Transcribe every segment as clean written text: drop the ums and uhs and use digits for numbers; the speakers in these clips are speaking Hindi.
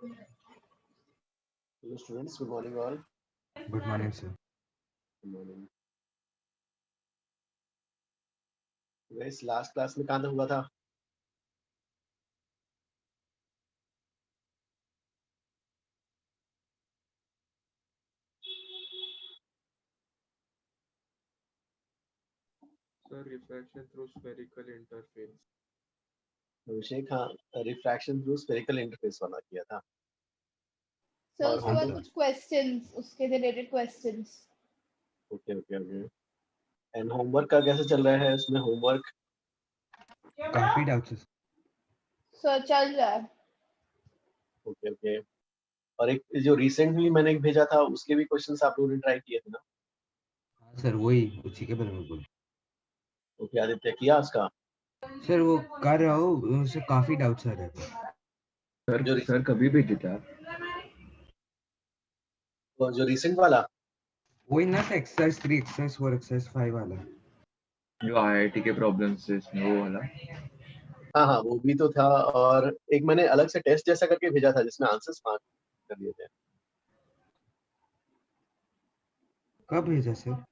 Hello students, good morning all. Good morning, sir. Good morning. Guys, last class में कहाँ तक हुआ था? Sir, refraction through spherical interface. अभिषेक हाँ, रिफ्रैक्शन थ्रू स्फेरिकल इंटरफेस वाला किया था. सर और उसके बाद homework? कुछ क्वेश्चंस, उसके related questions. Okay. And homework का कैसे चल रहा है? इसमें होमवर्क काफी डाउट्स है। सर चल रहा है. ओके. और एक जो रिसेंटली मैंने एक भेजा था उसके भी क्वेश्चंस आप लोगों ने ट्राई किए थे ना? हाँ सर, वही उसी के बारे में बोल। ओके, आदित्य किया उसका? सर वो कर रहा हूँ, उससे काफी डाउट्स आ रहे हैं। सर कभी भेजे थे आप? वो जो रिसेंट वाला वही ना था, एक्सरसाइज 3, एक्सरसाइज 4, एक्सरसाइज 5 वाला। जो आईआईटी के प्रॉब्लम्स थे इसमें, वो वाला? हाँ, वो भी तो था. और एक मैंने अलग से टेस्ट जैसा करके भेजा था जिसमें आंसर्स मार्क कर दिए थे. कब भेजा सर?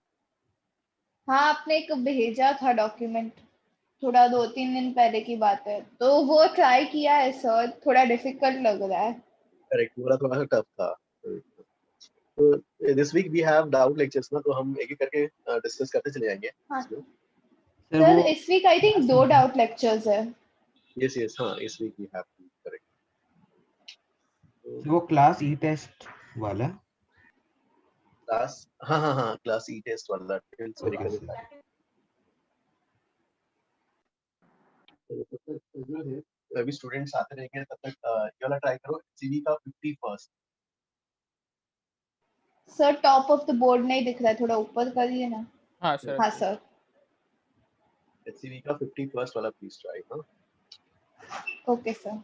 हाँ, आपने एक भेजा था डॉक्यूमेंट, थोड़ा 2-3 दिन पहले की बात है. तो वो ट्राई किया है सर, थोड़ा डिफिकल्ट लग रहा है. करेक्ट, पूरा थोड़ा सा टफ था. तो this week we have doubt lectures ना, तो हम एक एक करके डिस्कस करते चले जाएंगे हाँ. इसमें. सर इस week I think 2 doubt lectures है. यस, हाँ, इस वीक वी हैव करेक्ट. वो क्लास ई टेस्ट वाला। क्लास हाँ, क्लास ई टेस्ट वाला स्फेरिकल Okay, इफेक्ट. जो है अभी स्टूडेंट्स आते रहेंगे तब तक ये वाला ट्राई करो. सीवी का 51st. Sir top of the board नहीं दिख रहा है, थोड़ा ऊपर करिए ना. हाँ सर. हाँ सर. सीवी का 51st वाला प्लीज ट्राई. हाँ, okay sir.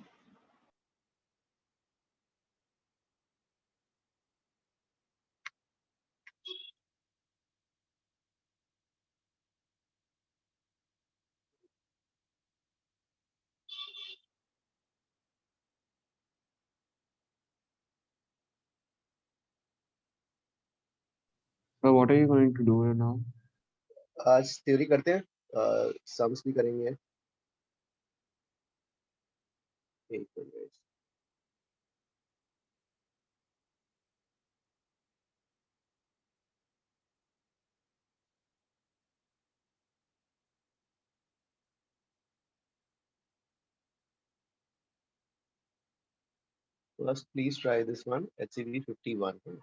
So what are you going to do now? आज थ्योरी करते हैं, सम्स भी करेंगे. एक minute. First, please try this one, HCV 51.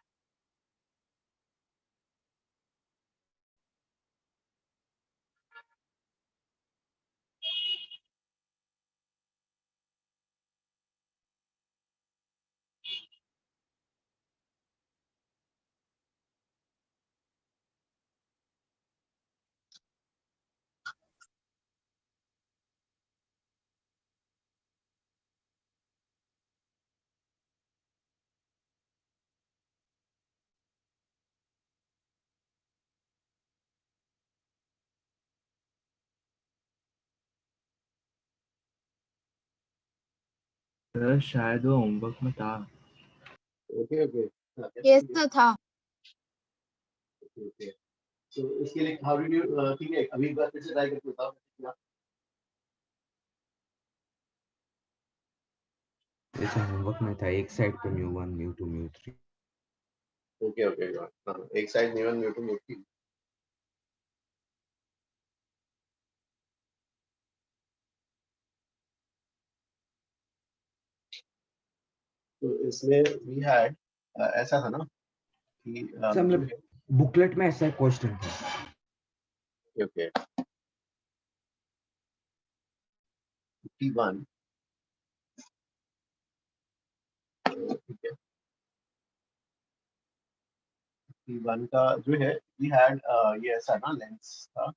Sir शायद वो होमवर्क में था. Okay. यस सर था. Okay. So इसके लिए how did you ठीक है, अभी एक बार फिर से ट्राई करके बताओ. जैसा होमवर्क में था, एक साइड पे म्यू 1, म्यू 2, म्यू 3। ओके. हाँ, एक साइड न्यूटन न्यूटन न्यूटन. तो इसमें वी हैड ऐसा था ना कि सर जो मतलब है. बुकलेट में ऐसा क्वेश्चन था। ओके. 51. ठीक है. 51 का जो है वी हैड ये ऐसा ना लेंस था.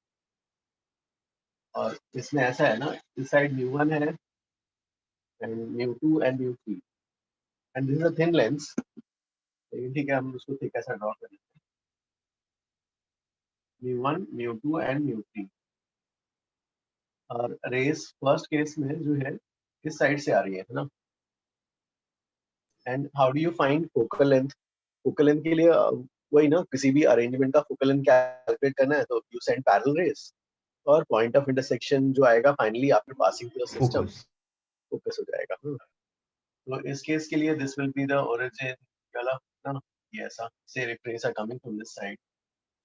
और इसमें ऐसा है ना, इस साइड न्यू 1 है and new 2 and new 3 and this is a thin lens. लेकिन ठीक है, हम उसको ठीक ऐसा ड्रॉ कर लेते हैं. New 1 new 2 and new 3. और रेस फर्स्ट केस में जो है इस साइड से आ रही है ना. And how do you find focal length? Focal length के लिए वही ना, किसी भी अरेंजमेंट का फोकल लेंथ कैलकुलेट करना है तो यू सेंड पैरेलल रेस, और पॉइंट ऑफ इंटरसेक्शन जो आएगा finally after passing through the system focus. Focus हो जाएगा। तो इस केस के लिए this will be the origin वाला ना, ये ऐसा से rays are coming from this side.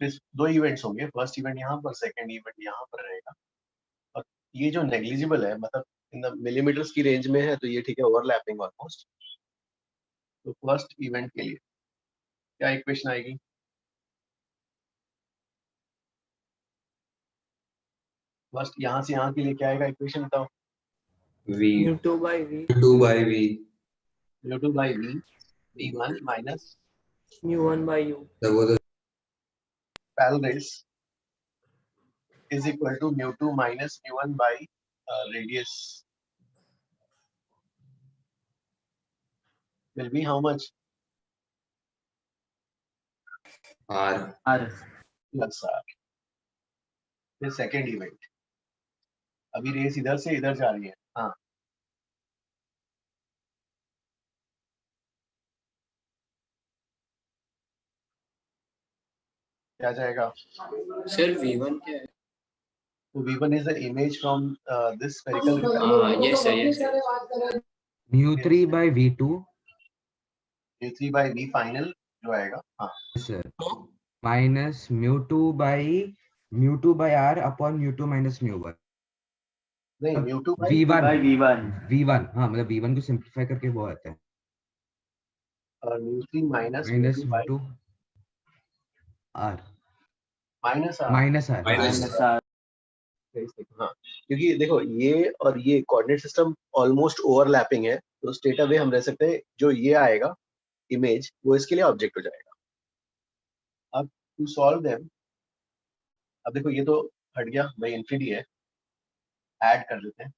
फिर दो इवेंट्स होंगे, फर्स्ट इवेंट यहाँ पर, सेकंड इवेंट यहाँ पर रहेगा। और ये जो नेग्लिजिबल है, मतलब इन द मिलीमीटर्स की रेंज में है, तो ये ठीक है, ओवरलैपिंग ऑलमोस्ट। तो फर्स्ट इवेंट के लिए क्या इक्वेशन आएगी? फर्स्ट यहाँ से यहाँ के लिए क्या आएगा इक्वेशन बताओ? V. mu2 by v, U2 by V. u2 by v, v1 minus mu1 by u. The parallel race is equal to mu2 minus mu1 by radius will be how much? R. R. Plus r. फिर सेकेंड इवेंट, अभी रेस इधर से इधर जा रही है। हाँ, क्या जाएगा? सर v1 क्या है? तो v1 is the image from this spherical yes sir, yes sir. mu3 by v2 u3 by v final जो आएगा। हाँ, sir minus mu2 by r upon mu2 minus mu1 नहीं mu2 by v1 by v1. v1 हाँ, मतलब v1 को सिंप्लीफाई करके वो आता है और mu3 minus minus mu2 by mu2 r minus r। minus r Minus Minus r. हाँ, क्योंकि देखो ये और ये कोऑर्डिनेट सिस्टम ऑलमोस्ट ओवरलैपिंग है, तो स्टेट अवे हम रह सकते हैं, जो ये आएगा इमेज वो इसके लिए ऑब्जेक्ट हो जाएगा। अब टू सॉल्व देम, अब देखो ये तो हट गया भाई, इन्फिनिटी है, ऐड कर लेते हैं।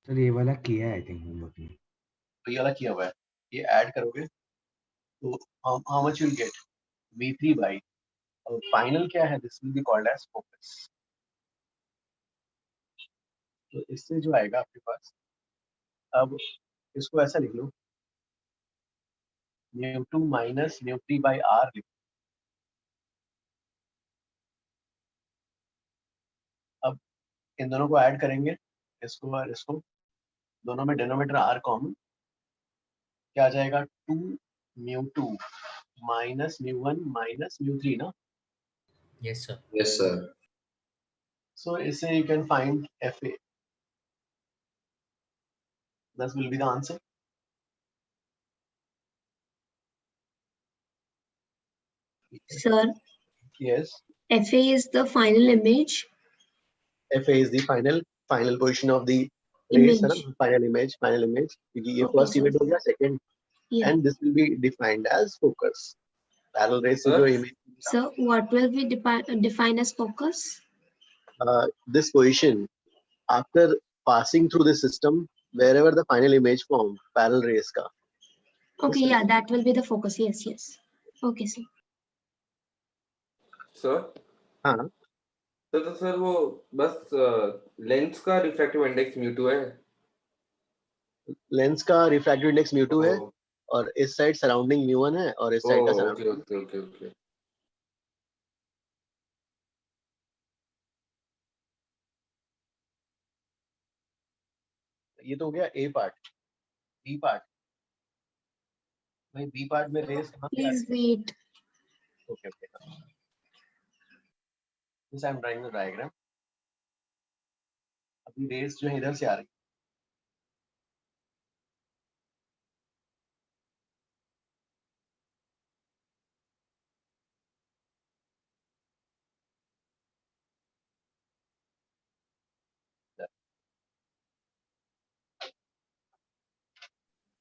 सर ये वाला किया है आई थिंक हम लोग ने तो ये वाला किया हुआ है, ये ऐड करोगे तो how much will get? v3 by, और फाइनल क्या है? This will be called as focus. तो इससे जो आएगा आपके पास, अब इसको ऐसा लिख लो, mu2 minus mu3 by r लिखो। अब इन दोनों को ऐड करेंगे, इसको और इसको, दोनों में डिनोमिनेटर r कॉमन, क्या आ जाएगा? 2 mu2 minus mu1 minus mu3 ना। Yes sir. Yes, sir. So इससे you can find fa. That will be the answer. Sir, Yes, FA is the final image. fa is the final position of the race, है ना? Image. Final image, क्योंकि ये Okay, first sir. event हो गया, second, Yeah. and this will be defined as focus. Parallel race से जो image, So what will be defined as focus? this position after passing through the system, wherever the final image formed, parallel race का. Okay, yeah, that will be the focus. Yes, yes. Okay, sir. Sir हाँ, तो सर वो बस लेंस का रिफ्रैक्टिव इंडेक्स म्यू2 है। लेंस का रिफ्रैक्टिव इंडेक्स mu2 है, और इस साइड सराउंडिंग mu1 है, और इस साइड का okay surrounding, okay okay okay. ये तो हो गया ए पार्ट। बी पार्ट, भाई बी पार्ट में रेस कहाँ पे आ Please रही है? wait. Okay okay, this I am drawing the diagram. अभी रेस जो है इधर से आ रही है,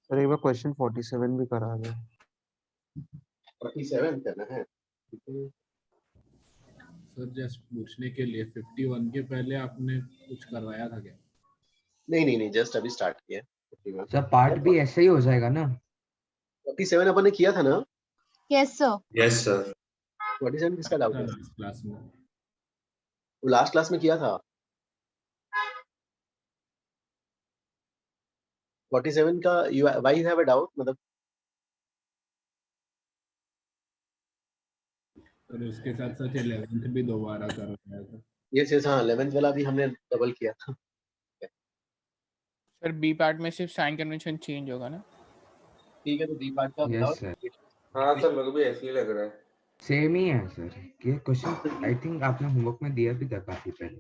सर एक बार क्वेश्चन 47 भी करा दो। 47 करना है। सर जस्ट पूछने के लिए 51 के पहले आपने कुछ करवाया था क्या? नहीं, जस्ट अभी स्टार्ट किया। 51 सर पार्ट भी ऐसे ही हो जाएगा ना? 47 अपन ने किया था ना? Yes sir. Yes, sir. 47 किसका डाउट है? लास्ट क्लास में वो लास्ट क्लास में किया था। 47 का why you have a doubt, मतलब और उसके साथ साथ 11th भी दोबारा कर रहा था। ये हाँ 11th वाला भी हमने डबल किया था। सर बी पार्ट में सिर्फ साइन कन्वेंशन चेंज होगा ना? ठीक है, तो बी पार्ट का बताओ। यस सर, हाँ सर मेरे को भी ऐसे ही लग रहा है। सेम ही है सर। ये क्वेश्चन आई थिंक आपने होमवर्क में दिया भी था काफी पहले।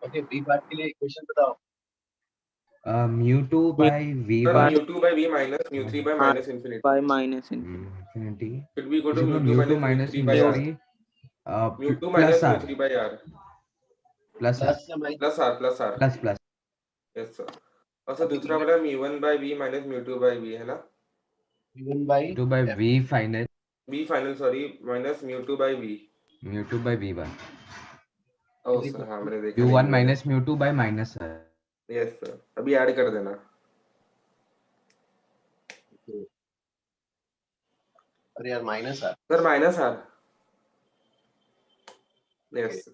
ओके, बी पार्ट के लिए इक्वेशन बताओ। mu2 by v sir bar mu2 by v minus mu3 by minus infinity. by minus infinity. infinity Should we go is to equal mu2 to minus mu2 minus mu3 by r? mu3 mu2 plus minus r mu3 by r. plus r plus या minus? Plus r plus r. plus Yes sir. और सर दूसरा वाला mu1 by v minus mu2 by v है ना? v1 by 2 by f। v final v final sorry minus mu2 by v. mu2 by v bar Oh सर हाँ मैंने देखा u1 minus mu2 by minus r। Yes sir अभी ऐड कर देना। अरे यार minus R. Sir minus r। Yes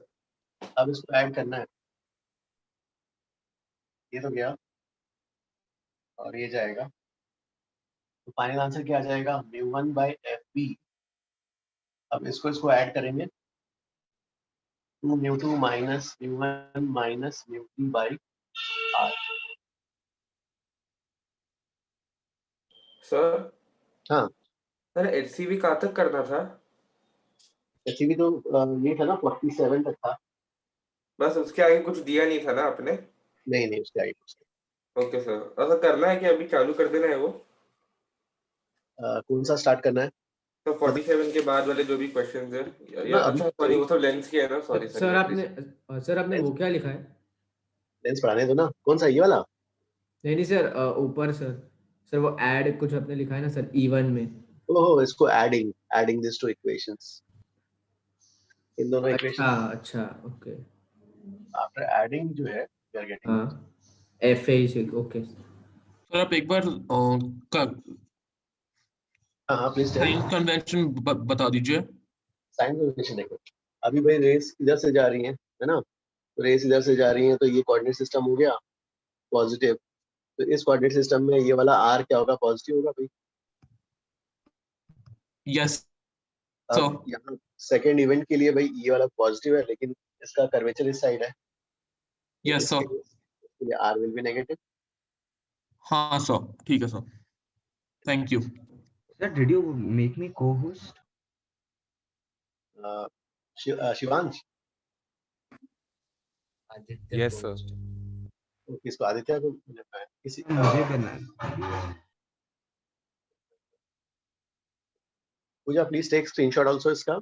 अब इसको ऐड करना है, ये तो गया और ये जाएगा, तो फाइनल आंसर क्या आ जाएगा? mu1 by fb। अब इसको ऐड करेंगे, 2 mu2 minus mu1 minus mu3 by r। Sir हाँ सर HCV कहाँ तक करना था? HCV तो ये था ना 47 तक था। बस उसके आगे कुछ दिया नहीं था ना आपने? नहीं उसके आगे कुछ ओके सर ऐसा करना है कि अभी चालू कर देना है वो? कौन सा स्टार्ट करना है? तो 47 के बाद वाले जो भी क्वेश्चंस है ना, अच्छा सॉरी वो तो लेंस के है ना सॉरी सर आपने वो क्या लिखा है? लेंस पढ़ाने दो ना। कौन सा, ये वाला? नहीं सर ऊपर सर वो ऐड कुछ आपने लिखा है ना सर E1 में। ओहो, इसको एडिंग दिस टू इक्वेशंस, इन दोनों इक्वेशन अच्छा ओके। आफ्टर एडिंग जो है वी आर गेटिंग हाँ FA ओके। सर आप एक बार हाँ प्लीज टेल। साइन कन्वेंशन बता दीजिए। साइन कन्वेंशन देखो, अभी भाई रेस इधर से जा रही है ना, तो रेस इधर से जा रही है, तो ये कोऑर्डिनेट सिस्टम हो गया पॉजिटिव, तो इस कोऑर्डिनेट सिस्टम में ये वाला r क्या होगा? पॉजिटिव होगा भाई। यस अब यहाँ सेकंड इवेंट के लिए भाई ये वाला पॉजिटिव है, लेकिन इसका कर्वेचर इस साइड है। Yes sir. इसके लिए r विल बी नेगेटिव। हाँ सर ठीक है sir, thank you sir। did you make me co-host? Shivansh. Yes sir. किसको? आदित्य को? किसी मुझे करना है। पूजा प्लीज टेक स्क्रीनशॉट आल्सो इसका।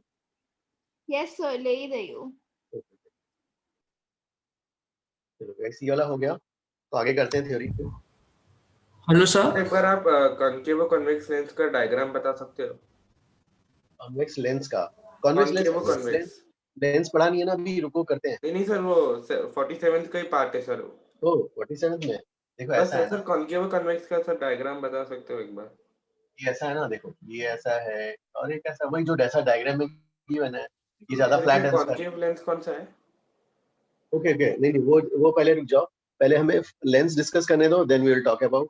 यस सर, ले ही रही हूँ। चलो गाइस ये वाला हो गया, तो आगे करते हैं थ्योरी पे। हेलो सर, एक बार आप कॉन्केव और कन्वेक्स लेंस का डायग्राम बता सकते हो? कॉन्वेक्स लेंस का? कॉन्वेक्स लेंस पढ़ा नहीं है ना अभी, रुको करते हैं। नहीं सर वो 47 का ही पार्ट है सर। ओ 47 में देखो ऐसा है सर कॉन्केव और कन्वेक्स का सर डायग्राम बता सकते हो एक बार? ये ऐसा है ना, देखो ये ऐसा है और एक ऐसा, वही जो जैसा डायग्राम में ये बना है, ये ज्यादा फ्लैट है। कॉन्केव लेंस कौन सा है? ओके नहीं वो पहले रुक जाओ, पहले हमें लेंस डिस्कस करने दो, then we will talk about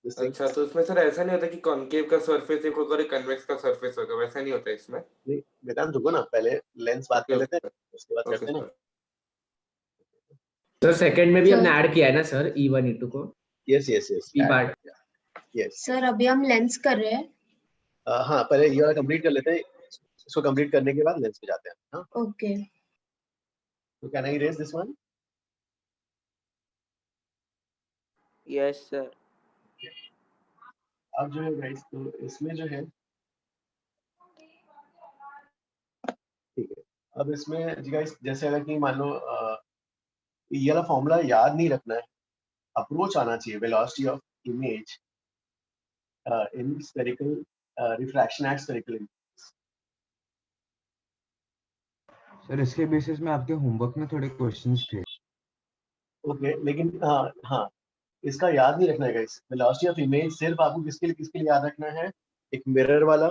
this thing. अच्छा तो इसमें सर ऐसा नहीं होता कि कॉन्केव का सरफेस एक होगा और कन्वेक्स का सरफेस होगा, वैसा नहीं होता इसमें? नहीं वेदांत रुको ना, पहले लेंस बात कर लेते हैं, उसके बाद करते हैं ना। सर सेकंड में भी हमने ऐड किया है ना सर E1 E2 को? यस ई पार्ट। यस सर अभी हम लेंस कर रहे हैं। हाँ पहले ये वाला कंप्लीट कर लेते हैं, इसको कंप्लीट करने के बाद लेंस पे जाते हैं। हाँ ओके तो can I raise this one? Yes sir. अब जो है गाइस, तो इसमें जो है ठीक है, अब इसमें जी गाइस जैसे अगर कि मान लो ये वाला फॉर्मूला याद नहीं रखना है, अप्रोच आना चाहिए, velocity of image in spherical refraction at spherical. Sir इसके बेसिस में आपके होमवर्क में थोड़े क्वेश्चंस थे। ओके लेकिन हाँ इसका याद नहीं रखना है गाइस, वेलोसिटी ऑफ इमेज सिर्फ आपको किसके लिए याद रखना है? एक मिरर वाला,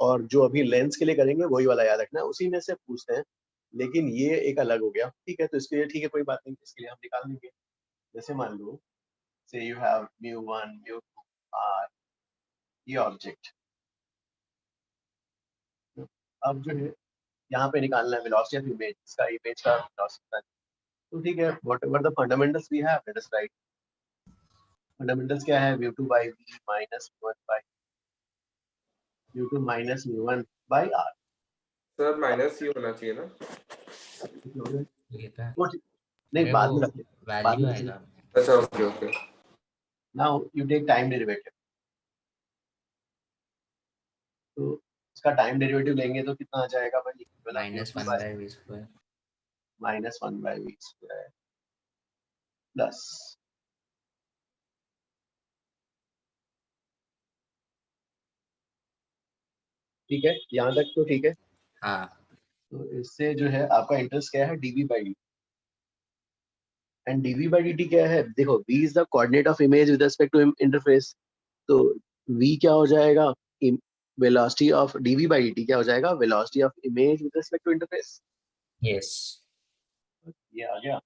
और जो अभी लेंस के लिए करेंगे वही वाला याद रखना है, उसी में से पूछते हैं, लेकिन ये एक अलग हो गया। ठीक है, तो इसके लिए ठीक है कोई बात नहीं, इसके लिए हम निकाल लेंगे। जैसे मान लो say you have mu1 mu2 r ये ऑब्जेक्ट। अब जो है यहाँ पे निकालना है वेलोसिटी ऑफ इमेज, इसका इमेज का वेलोसिटी। तो ठीक है, whatever the fundamentals we have, let us write. Fundamentals क्या है, mu2 by v minus mu1 by mu2 minus mu1 by r। Sir minus ही होना चाहिए ना? नहीं, बाद में रखते, बाद वैल्यू में। आएगा। अच्छा, okay okay. Now you take time derivative. तो इसका टाइम डेरिवेटिव लेंगे तो कितना आ जाएगा भाई? -1 by v square -1 by v square plus ठीक है, यहाँ तक तो ठीक है। हाँ। तो इससे जो है आपका इंटरेस्ट क्या है, dv by dt। And dv by dt क्या है, देखो v is the coordinate of image with respect to interface. तो v क्या हो जाएगा, velocity of dv by dt क्या हो जाएगा, velocity of image with respect to interface. Yes. ये आ गया।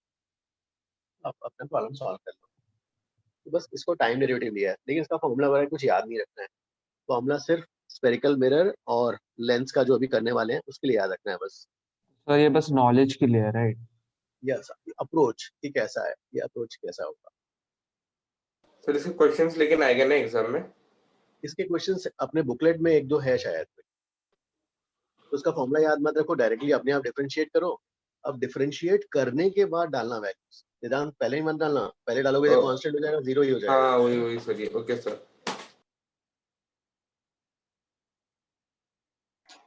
अब अपना प्रॉब्लम सॉल्व कर लो। तो बस इसको टाइम डेरिवेटिव लिया है, लेकिन इसका फॉर्मूला वगैरह कुछ याद नहीं रखना है। फॉर्मूला सिर्फ स्फेरिकल मिरर और लेंस का जो अभी करने वाले हैं उसके लिए याद रखना है बस। सर ये बस नॉलेज के लिए है, राइट? यस, अप्रोच कि कैसा है, ये अप्रोच कैसा होगा। सर इसके क्वेश्चंस लेकिन आएगा ना एग्जाम में? इसके क्वेश्चंस अपने बुकलेट में एक दो है शायद, तो उसका फॉर्मूला याद मत रखो, डायरेक्टली अपने आप डिफरेंशिएट करो। अब डिफरेंशिएट करने के बाद डालना वैल्यूज, निदान पहले ही मत डालना, पहले डालोगे तो कांस्टेंट हो जाएगा, जीरो ही हो जाएगा। हाँ वही सर, ओके सर।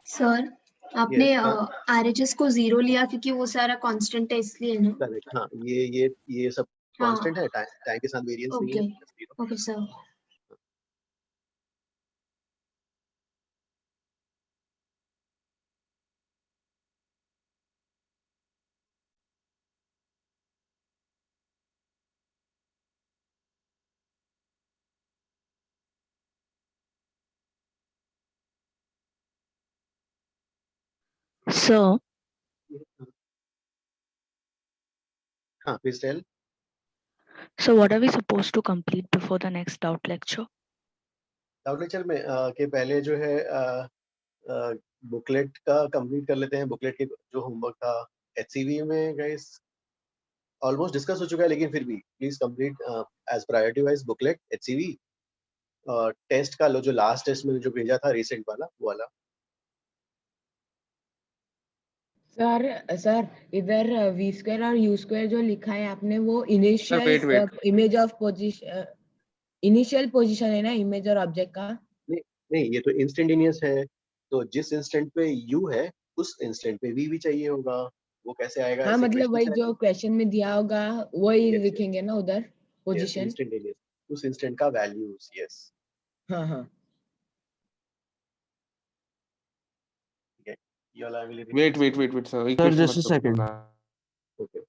सर आपने RHS को 0 लिया क्योंकि वो सारा कांस्टेंट है इसलिए ना? करेक्ट, हाँ ये सब कांस्टेंट है, टाइम के साथ वेरिएंस नहीं है। Okay sir. So, please tell. So what are we supposed to complete before the next doubt lecture? Doubt lecture में के पहले जो है बुकलेट का कंप्लीट कर लेते हैं। बुकलेट के जो होमवर्क था HCV में गाइस ऑलमोस्ट डिस्कस हो चुका है, लेकिन फिर भी please complete as priority wise booklet HCV। Test का लो, जो लास्ट टेस्ट में जो भेजा था रिसेंट वाला, वो वाला। सर इधर v स्क्वायर और u स्क्वायर जो लिखा है आपने, वो initial image of position, initial position है ना इमेज और ऑब्जेक्ट का? नहीं, ये तो इंस्टेंटेनियस है, तो जिस इंस्टेंट पे u है उस इंस्टेंट पे v भी चाहिए होगा। वो कैसे आएगा? हाँ मतलब वही जो क्वेश्चन में दिया होगा वही लिखेंगे ना उधर पोजीशन। इंस्टेंटेनियस, उस इंस्टेंट का वैल्यूज। यस हाँ। Wait, sir, just a second. Okay.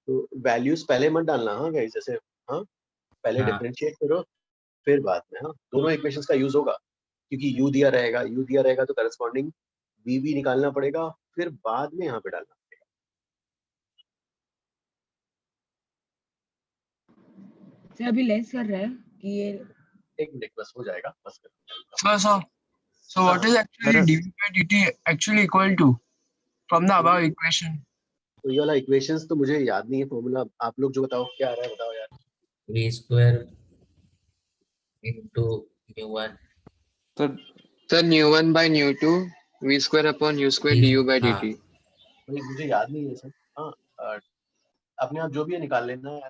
तो वैल्यूज पहले मत डालना, हाँ गाइस, जैसे हाँ पहले डिफरेंशिएट करो फिर बाद में। हाँ दोनों इक्वेशंस का यूज होगा, क्योंकि u दिया रहेगा तो करस्पॉन्डिंग v भी निकालना पड़ेगा, फिर बाद में यहाँ पे डालना पड़ेगा। सर अभी लेस कर रहा है कि ये एक मिनट बस हो जाएगा, बस So what is actually dv by dt actually equal to from the above equation? तो ये वाला इक्वेशंस तो मुझे याद नहीं है फॉर्मूला, आप लोग जो बताओ क्या आ रहा है, बताओ यार। v square into mu1 sir nu1 by nu2 v square upon u square du by dt। मुझे याद नहीं है सर। हाँ अपने आप जो भी है निकाल लेना है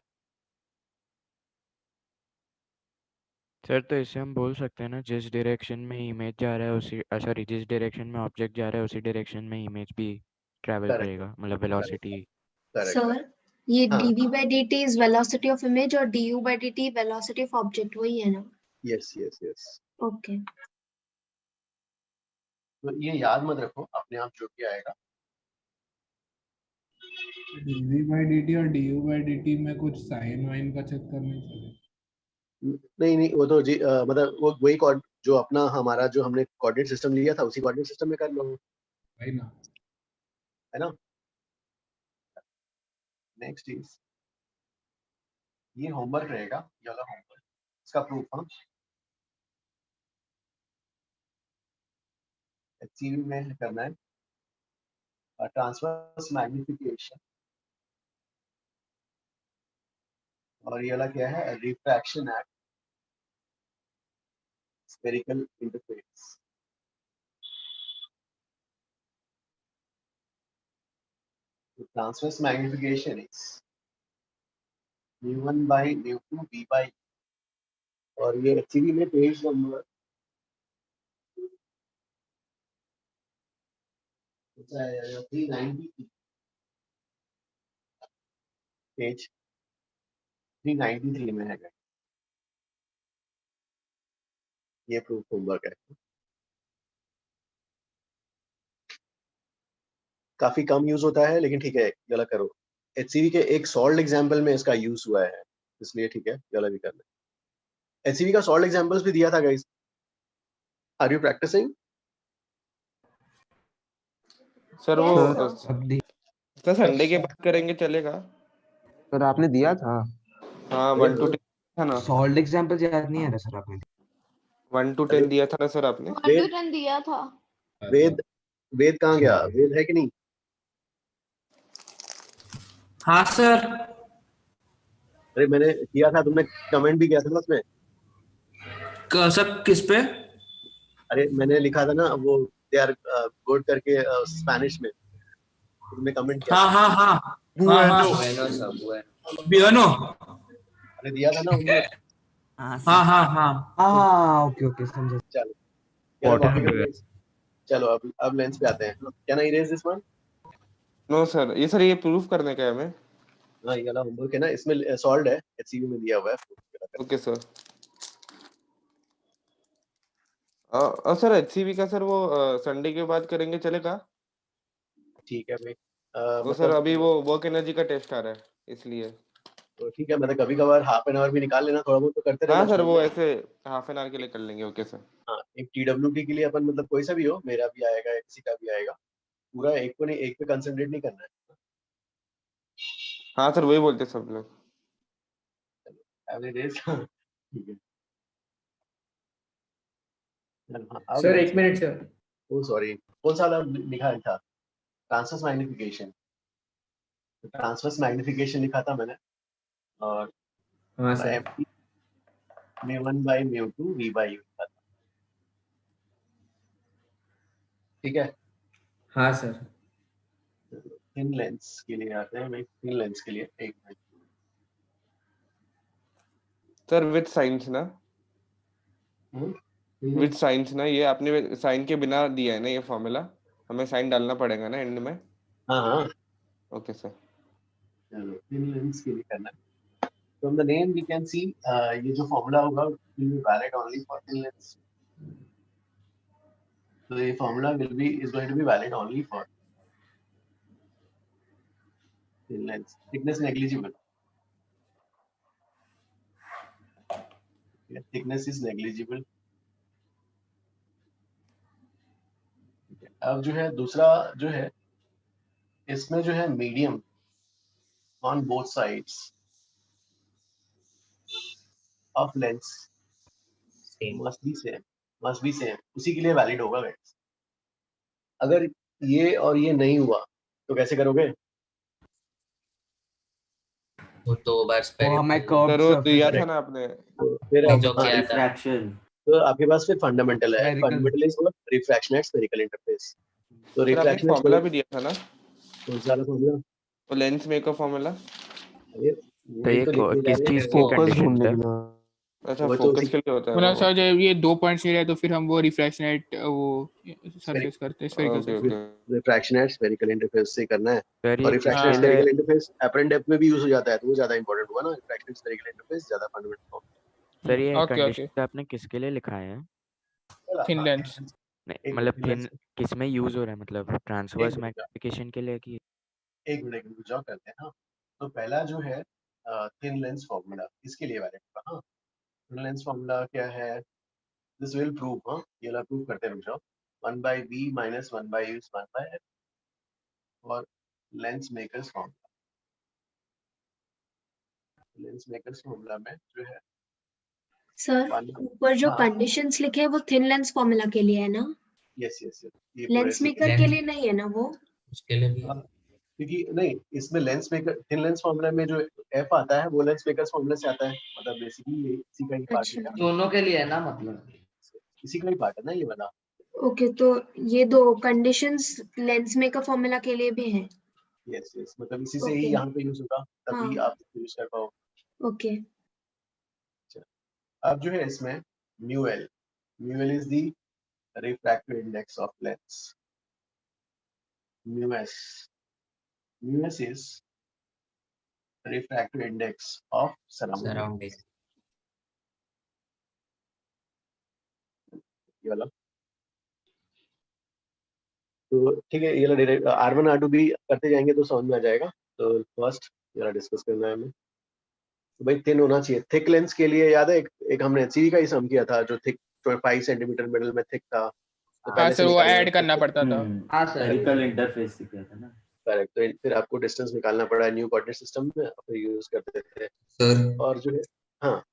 सर। तो इसे हम बोल सकते हैं ना, जिस डायरेक्शन में इमेज जा रहा है उसी, सॉरी जिस डायरेक्शन में ऑब्जेक्ट जा रहा है उसी डायरेक्शन में इमेज भी ट्रैवल करेगा, मतलब वेलोसिटी। सर ये dv by dt is velocity of image और du by dt velocity of object, वही है ना? यस। ओके। तो ये याद मत रखो, अपने आप जो भी आएगा। dv by dt और du by dt में कुछ साइन वाइन का चेक करना चाहिए। नहीं वो तो जी मतलब वो वही जो अपना हमारा जो हमने कोऑर्डिनेट सिस्टम लिया था उसी कोऑर्डिनेट सिस्टम में कर लो, है ना? नेक्स्ट इज ये होमवर्क रहेगा, ये वाला होमवर्क, इसका प्रूफ हम HCV में करना है। ट्रांसवर्स मैग्निफिकेशन, और ये वाला क्या है, refraction at spherical interface. Transverse magnification is mu1 by mu2 b by, और ये HCV में पेज नंबर 393, पेज 393 में है। ये प्रूफ होमवर्क है, काफी कम यूज होता है लेकिन ठीक है, ये वाला करो। HCV के एक सॉल्ड एग्जांपल में इसका यूज हुआ है, इसलिए ठीक है, ये वाला भी करना है। HCV का सॉल्ड एग्जांपल्स भी दिया था guys, are you practicing? Sir वो सर संडे के बाद करेंगे चलेगा? सर आपने दिया था। हाँ 1 to 10 था ना। सॉल्ड एग्जांपल याद नहीं आ रहा सर आपने। 1 to 10 दिया था ना सर आपने? 1 to 10 दिया था। वेद कहाँ गया? वेद है कि नहीं? हाँ सर। अरे मैंने किया था, तुमने कमेंट भी किया था ना उसमें। सर किस पे? अरे मैंने लिखा था ना वो दे आर गुड करके स्पेनिश में, तुमने कमेंट किया। हाँ हाँ हाँ बुएनो। अरे दिया था ना उन्होंने। हाँ हाँ हाँ ओके ओके समझा। चलो चलो अब लेंस पे आते हैं। Can I erase this one? No sir, ये सर ये प्रूफ करने का है हमें। हाँ ये वाला होमवर्क है ना, इसमें सॉल्व है, HCV में दिया हुआ है। Okay sir. और सर HCV का सर वो संडे के बाद करेंगे चलेगा? ठीक है भाई। वो सर अभी वो वर्क एनर्जी का टेस्ट आ रहा है इसलिए। तो ठीक है, मतलब कभी कभार हाफ एन आवर भी निकाल लेना, थोड़ा बहुत तो करते रहना। हाँ सर वो ऐसे हाफ एन आवर के लिए कर लेंगे। Okay sir. हाँ एक TWT के लिए अपन मतलब कोई सा भी हो, मेरा भी आएगा, किसी का भी आएगा, पूरा एक को नहीं, एक पे कंसंट्रेट नहीं करना है। हाँ सर वही बोलते सब लोग। एवरेज ठीक है। सर एक मिनट सर। ओ सॉरी, कौन सा वाला लिखा था? Transverse magnification. ट्रांसवर्स मैग्निफिकेशन लिखा था मैंने, और हाँ sir mu1 by mu2 v by u लिखा था। ठीक है। हाँ सर। थिन लेंस के लिए आते हैं भाई, थिन लेंस के लिए एक मिनट। सर विद साइंस ना? विद साइंस ना? ये आपने साइन के बिना दिया है ना ये फॉर्मूला? हमें साइन डालना पड़ेगा ना एंड में? हाँ हाँ ओके सर। चलो थिन लेंस के लिए करना है। From the name we can see ये जो फॉर्मूला होगा will be valid only for thin lens. So ये formula is going to be valid only for thin lens. Thickness negligible. Yeah, thickness is negligible. अब जो है दूसरा जो है, इसमें जो है medium on both sides of lens must be same, उसी के लिए वैलिड होगा गाइस। अगर ये और ये नहीं हुआ तो कैसे करोगे? वो 2 बार सर दिया था ना आपने फिर जो किया था। तो आपके पास फिर फंडामेंटल है, fundamental is what? Refraction at spherical interface. तो रिफ्रैक्शन फॉर्मूला भी दिया था ना? कौन सा फॉर्मूला? तो लेंस मेकर फॉर्मूला। तो ये किस चीज की कंडीशन है? अच्छा फोकस के लिए होता है। मतलब सर जब ये 2 पॉइंट्स नहीं रहे तो फिर हम वो रिफ्रैक्शन एट वो सरफेस करते हैं, spherical surface. Refraction at spherical interface से करना है। सर और refraction at spherical interface apparent depth में भी यूज हो जाता है, तो वो ज्यादा इंपॉर्टेंट हुआ ना। रिफ्रैक्शन एट स्फेरिकल इंटरफेस ज्यादा फंडामेंटल। सर ये कंडीशन आपने किसके लिए लिखा है? Thin lens. नहीं मतलब थिन किस में यूज हो रहा है, मतलब ट्रांसवर्स मैग्निफिकेशन के लिए कि? एक मिनट रुक करते हैं। हाँ तो पहला जो है थिन लेंस फार्मूला इसके लिए वैलिड होगा। हाँ थिन लेंस फार्मूला क्या है? This will prove. हाँ ये वाला प्रूव करते हैं, रुक जाओ। 1 by v minus 1 by u is 1 by f, और lens makers formula. Lens makers formula में जो है सर ऊपर जो कंडीशंस लिखे हैं वो थिन लेंस फॉर्मूला के लिए है ना? यस यस यस, ये लेंस मेकर के लिए नहीं है ना वो? उसके लिए भी क्योंकि नहीं, इसमें lens maker thin lens formula में जो एफ आता है वो लेंस मेकर्स फॉर्मूला से आता है, मतलब बेसिकली इसी का ही पार्ट है। दोनों के लिए है ना, मतलब इसी का ही पार्ट है ना ये वाला। ओके, तो ये दो कंडीशंस लेंस मेकर फॉर्मूला के लिए भी हैं। यस यस, मतलब इसी से ही Okay. यहाँ पे यूज होगा, तभी हाँ। आप यूज कर पाओ। ओके। अब जो है इसमें mu L is the refractive index of lens. Mu s is refractive index of surrounding. ये वाला तो ठीक है, ये वाला R1 R2 भी करते जाएंगे तो समझ में आ जाएगा। तो फर्स्ट ये वाला डिस्कस करना है हमें। तो भाई थिन होना चाहिए। थिक लेंस के लिए याद है एक हमने सी का ही सम किया था, जो थिक 5 सेंटीमीटर मिडल में थिक था। तो हाँ सर, वो ऐड करना पड़ता था। हाँ सर, स्फेरिकल इंटरफेस से किया था ना। करेक्ट, तो फिर आपको डिस्टेंस निकालना पड़ा न्यू कोऑर्डिनेट सिस्टम में, फिर यूज करते थे सर और जो है हाँ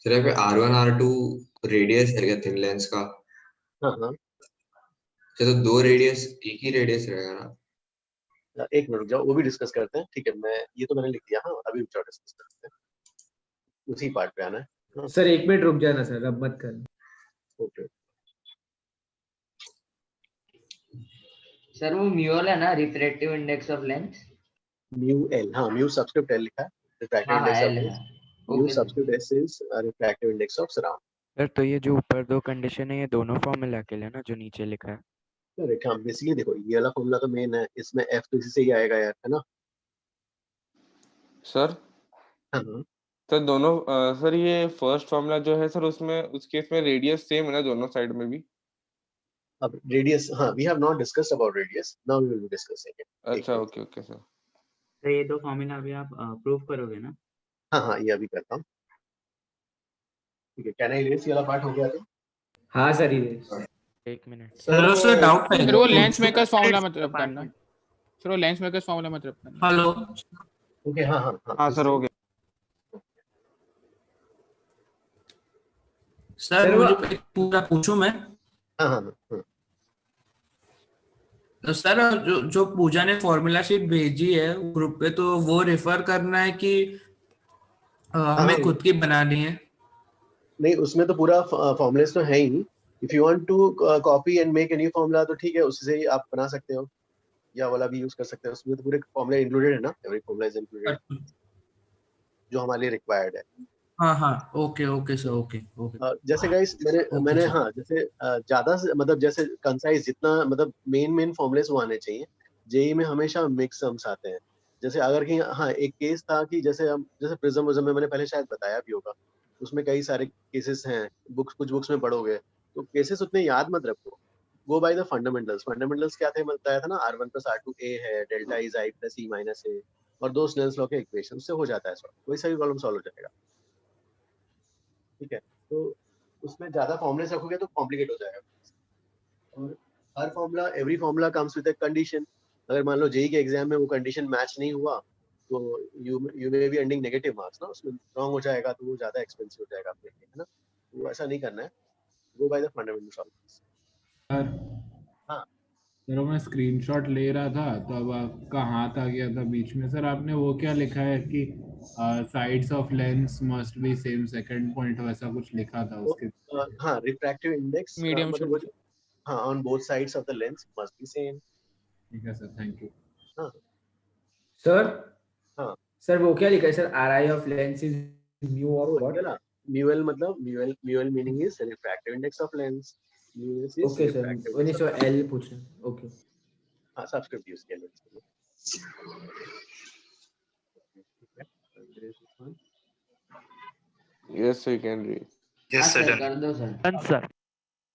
सर यहाँ पे R1 R2 रेडियस है क्या थिन लेंस का? हाँ हाँ अच्छा, तो दो रेडियस एक ही रेडियस रहेगा ना? एक मिनट रुक जाओ, वो भी डिस्कस करते हैं। ठीक है, मैं ये तो मैंने लिख दिया। हाँ अभी रुक जाओ, डिस्कस करते हैं, उसी पार्ट पे आना है। हाँ। सर 1 मिनट रुक जाना सर, अब मत कर। ओके सर वो म्यूल है ना, refractive index of lens. Mu L, हाँ म्यू सबस्क्रिप्ट एल लिखा है, रिफ्रैक्टिव हाँ इंडेक्स ऑफ एल लेंस। है। Mu okay sir. Subscript S is refractive index of surround. Sir तो ये जो ऊपर दो कंडीशन है ये दोनों फॉर्मूला के लिए ना, जो नीचे लिखा है? करेक्ट, हाँ बेसिकली देखो ये वाला फॉर्मूला तो मेन है, इसमें एफ तो इसी से ही आएगा यार, है ना सर? हाँ हाँ सर दोनों सर ये फर्स्ट फॉर्मूला जो है सर, उसमें उस केस में रेडियस सेम है ना दोनों साइड में भी? अब रेडियस, हाँ we have not discussed about radius, now we will be discussing it. अच्छा ओके ओके सर। तो ये दो फॉर्मूला अभी आप प्रूव करोगे ना? हाँ हाँ ये अभी करता हूँ। ठीक है, कैन आई रेस, ये वाला पार्ट हो गया तो? हाँ सर, ये 1 मिनट। सर डाउट है। फिर वो लेंस मेकर्स फॉर्मूला मतलब करना। फिर वो लेंस मेकर्स फॉर्मूला मतलब करना। हेलो। ओके हाँ हाँ हाँ सर हो गया। सर मुझे पूरा पूछूं मैं? हाँ हाँ हाँ। तो सर जो पूजा ने फॉर्मूला शीट भेजी है ग्रुप पे, तो वो रेफर करना है कि हमें खुद की बनानी है? नहीं, उसमें तो पूरा फॉर्मूलेस तो है ही। If you want to copy and make a new formula तो ठीक है, उससे ही आप बना सकते हो, या वाला भी यूज कर सकते हो। उसमें तो पूरे फॉर्मूले इंक्लूडेड है ना, एवरी फॉर्मूला इज इंक्लूडेड जो हमारे लिए रिक्वायर्ड है। हाँ हाँ okay okay sir, okay okay. जैसे गाइस मैंने हाँ जैसे ज्यादा से मतलब जैसे कंसाइज जितना मतलब मेन फॉर्मूलेस वो आने चाहिए। जेई में हमेशा मिक्स सम्स आते हैं। जैसे अगर कि हाँ एक केस था कि जैसे हम जैसे प्रिज्म में मैंने पहले शायद बताया भी होगा, उसमें कई सारे केसेस हैं, कुछ बुक्स में पढ़ोगे तो केसेस उतने याद मत रखो। वो बाय द फंडामेंटल्स क्या थे बताया था ना, R1 + R2 A है, delta is I + E - A, और दो स्नेल्स लॉ के इक्वेशन से हो जाता है सॉल्व, कोई सा भी प्रॉब्लम सॉल्व हो जाएगा। ठीक है, तो उसमें ज्यादा फॉर्मूलेस रखोगे तो कॉम्प्लिकेट हो जाएगा। और हर formula, every formula comes with a condition. अगर मान लो जेई के एग्जाम में वो कंडीशन मैच नहीं हुआ तो you may be ending negative marks ना, उसमें रॉन्ग हो जाएगा तो वो ज्यादा एक्सपेंसिव हो जाएगा आपके लिए, है ना। वो ऐसा नहीं करना है, गो बाय द फंडामेंटल सॉल्यूशंस। हाँ सर मैं स्क्रीनशॉट ले रहा था तो अब आपका हाथ आ गया था बीच में। सर आपने वो क्या लिखा है कि sides of lens must be same second point, वैसा कुछ लिखा था उसके? हाँ रिफ्रैक्टिव इंडेक्स मीडियम मतलब हाँ on both sides of the lens must be same. ठीक है सर, थैंक यू। हाँ सर हाँ सर वो क्या लिखा है sir? RI of lens is mu of what? Mu L मतलब mu L meaning is refractive index of lens. Okay sir, वही सो एल पूछ रहे हैं। ओके हाँ सब्सक्रिप्ट यूज किया lens. Yes you can read. Yes sir, कर दो sir. Done sir.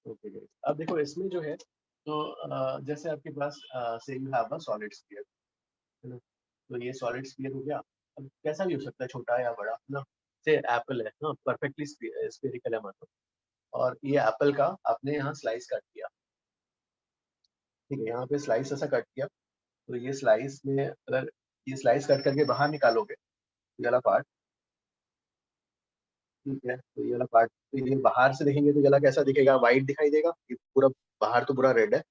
Okay guys, अब देखो इसमें जो है तो जैसे आपके पास से you have a solid sphere, है ना। तो ये सॉलिड स्फीयर हो गया। अब कैसा भी हो सकता है, छोटा या बड़ा, है ना। से एप्पल है ना, परफेक्टली स्फेरिकल है मतलब, और ये एप्पल का आपने यहाँ स्लाइस कट किया। ठीक है, यहाँ पे स्लाइस ऐसा कट किया, तो ये स्लाइस में अगर ये स्लाइस कट करके बाहर निकालोगे ये वाला पार्ट, ठीक है, तो ये वाला पार्ट, तो ये बाहर से देखेंगे तो ये वाला कैसा दिखेगा, व्हाइट दिखाई देगा, ये पूरा बाहर तो पूरा रेड है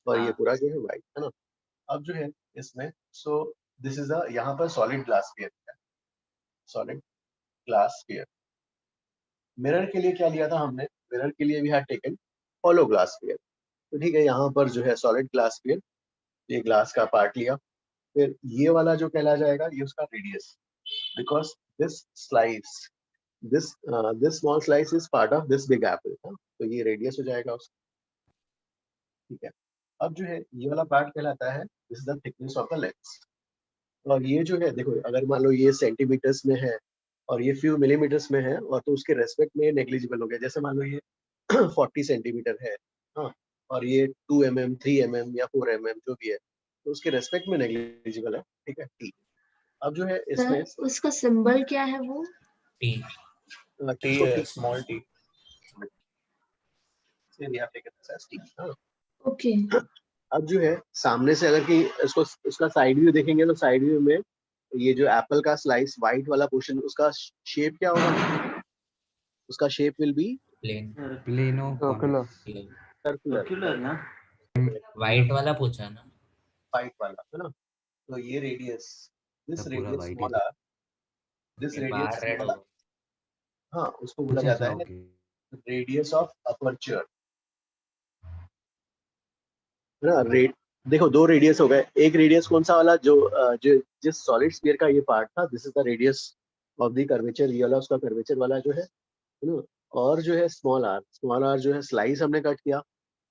और ये पूरा जो है व्हाइट है ना। अब जो है इसमें, सो दिस इज अ, यहाँ पर सॉलिड ग्लास स्फीयर है, सॉलिड ग्लास स्फीयर। मिरर के लिए क्या लिया था हमने, मिरर के लिए we had taken hollow glass sphere. तो ठीक है, यहाँ पर जो है सॉलिड ग्लास स्फीयर, ये ग्लास का पार्ट लिया, फिर ये वाला जो कहला जाएगा ये उसका radius, because this slice, this small slice is part of this big apple, तो ये रेडियस हो जाएगा उसका। ठीक है, अब जो है ये वाला पार्ट कहलाता है this is the thickness of the lens. और ये जो है देखो, अगर मान लो ये सेंटीमीटर्स में है और ये फ्यू मिलीमीटर्स में है, और तो उसके रेस्पेक्ट में नेग्लिजिबल हो गया। जैसे मान लो ये 40 सेंटीमीटर है, हाँ, और ये 2 mm 3 mm या 4 mm जो भी है, तो उसके रेस्पेक्ट में नेग्लिजिबल है। ठीक है, ठीक। अब जो है इसमें सर उसका सिंबल क्या है वो? टी है, स्मॉल टी। ओके। अब जो है सामने से अगर कि इसको, उसका साइड व्यू देखेंगे तो साइड व्यू में ये जो एप्पल का स्लाइस व्हाइट वाला पोर्शन, उसका शेप क्या होगा, उसका shape will be plano circular ना, व्हाइट वाला पूछा ना, व्हाइट वाला है ना। तो ये रेडियस, दिस पूरा radius white small R, this ये रेडियस बाहर रेड स्मॉल आर, हाँ, उसको बोला जाता है रेडियस ऑफ अपर्चर, है ना। देखो दो रेडियस हो गए, एक रेडियस कौन सा वाला, जो जिस सॉलिड स्फीयर का ये पार्ट था, this is the radius of the curvature, ये वाला उसका कर्वेचर वाला जो है ना। और जो है स्मॉल आर जो है स्लाइस हमने कट किया,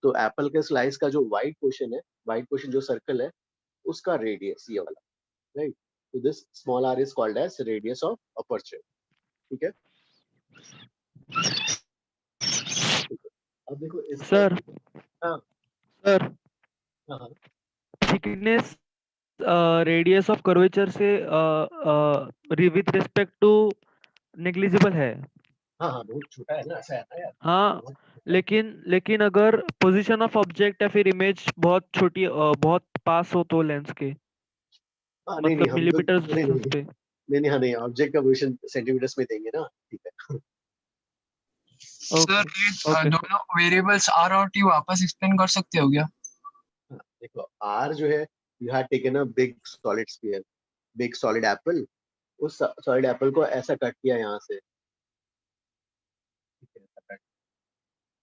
तो एप्पल के स्लाइस का जो व्हाइट पोर्शन है, व्हाइट पोर्शन जो सर्कल है, उसका रेडियस ये वाला, राइट। तो this small R is called as radius of aperture. ठीक है, अब देखो इस सर हाँ सर हाँ थिकनेस रेडियस ऑफ कर्वेचर से विद रिस्पेक्ट टू नेग्लिजिबल है। हाँ हाँ, बहुत छोटा है ना, ऐसा है ना यार। हाँ, लेकिन अगर पोजीशन ऑफ ऑब्जेक्ट या फिर इमेज बहुत छोटी बहुत पास हो तो लेंस के, हाँ नहीं नहीं, मतलब हम तो मिलीमीटर नहीं नहीं पे। नहीं हाँ नहीं, ऑब्जेक्ट का पोजीशन सेंटीमीटर्स में देंगे ना। ठीक है, सर ये दोनों वेरिएबल्स आर और टी वापस एक्सप्लेन कर सकते हो क्या? देखो आर जो है, you have taken a big solid sphere, big solid Apple, उस सॉलिड एप्पल को ऐसा कट किया यहाँ से, ठीक है, ऐसा कट।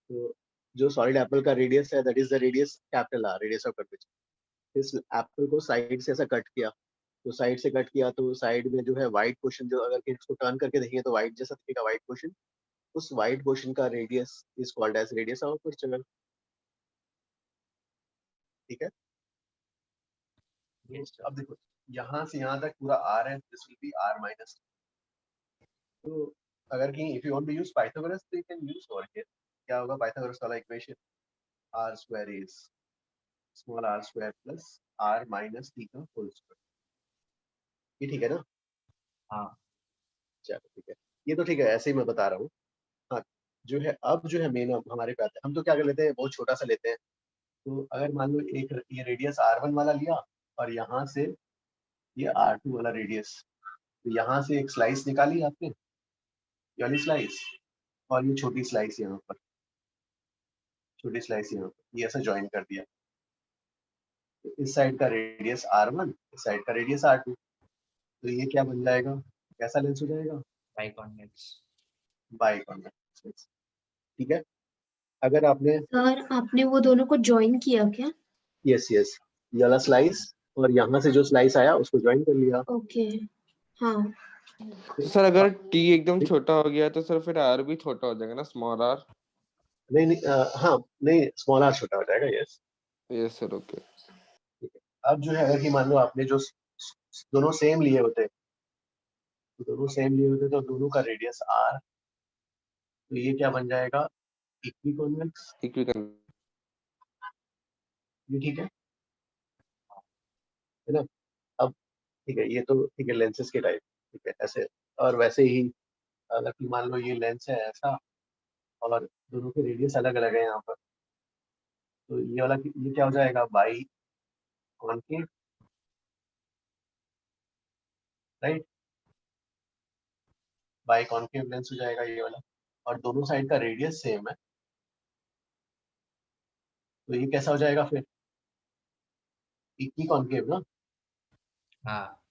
तो जो सॉलिड एप्पल का रेडियस है, that is the radius capital R, radius of curvature. इस एप्पल को साइड से ऐसा कट किया, तो साइड से कट किया तो साइड में जो है व्हाइट पोर्शन, जो अगर इसको टर्न करके देखेंगे तो व्हाइट जैसा दिखेगा व्हाइट पोर्शन, उस व्हाइट पोर्शन का radius is called as radius of aperture. ठीक है, अब देखो यहाँ से यहाँ तक पूरा आर है, this will be R minus. तो अगर कि if you want to use Pythagoras, तो you can use over here. क्या होगा पाइथागोरस वाला equation, R square is small R square plus R minus T का होल स्क्वायर। ये ठीक है ना? हाँ चलो ठीक है, ये तो ठीक है, ऐसे ही मैं बता रहा हूँ। हाँ, जो है अब जो है मेन हमारे पे आता है, हम तो क्या कर लेते हैं, बहुत छोटा सा लेते हैं। तो अगर मान लो एक ये रेडियस R1 वाला लिया, और यहाँ से ये R2 वाला रेडियस, तो यहाँ से एक स्लाइस निकाली आपने, ये वाली स्लाइस, और ये छोटी स्लाइस यहाँ पर, छोटी स्लाइस यहाँ पर, ये ऐसा ज्वाइन कर दिया। तो इस साइड का रेडियस R1, इस साइड का रेडियस R2, तो ये क्या बन जाएगा, कैसा लेंस हो जाएगा, बाइकॉन्वेक्स। ठीक है, अगर आपने सर आपने वो दोनों को ज्वाइन किया क्या? यस यस, ये वाला स्लाइस और यहाँ से जो स्लाइस आया उसको ज्वाइन कर लिया। ओके हाँ। तो सर अगर टी एकदम छोटा हो गया तो सर फिर आर भी छोटा हो जाएगा ना, स्मॉल आर? नहीं नहीं हाँ नहीं, स्मॉल आर छोटा हो जाएगा। Yes yes sir, okay. अब जो है अगर कि मान लो आपने जो दोनों सेम लिए होते, तो दोनों का रेडियस आर, तो ये क्या बन जाएगा, इक्विकॉन्वेक्स। ये ठीक है ना? अब ठीक है, ये तो ठीक है लेंसेज के टाइप, ठीक है ऐसे। और वैसे ही अगर कि मान लो ये लेंस है ऐसा, और दोनों के रेडियस अलग अलग है यहाँ पर, तो ये वाला ये क्या हो जाएगा, बाई कॉन्केव, राइट। बाइकॉन्केव लेंस हो जाएगा ये वाला, और दोनों साइड का रेडियस सेम है, तो ये कैसा हो जाएगा फिर, इक्विकॉन्केव ना। हाँ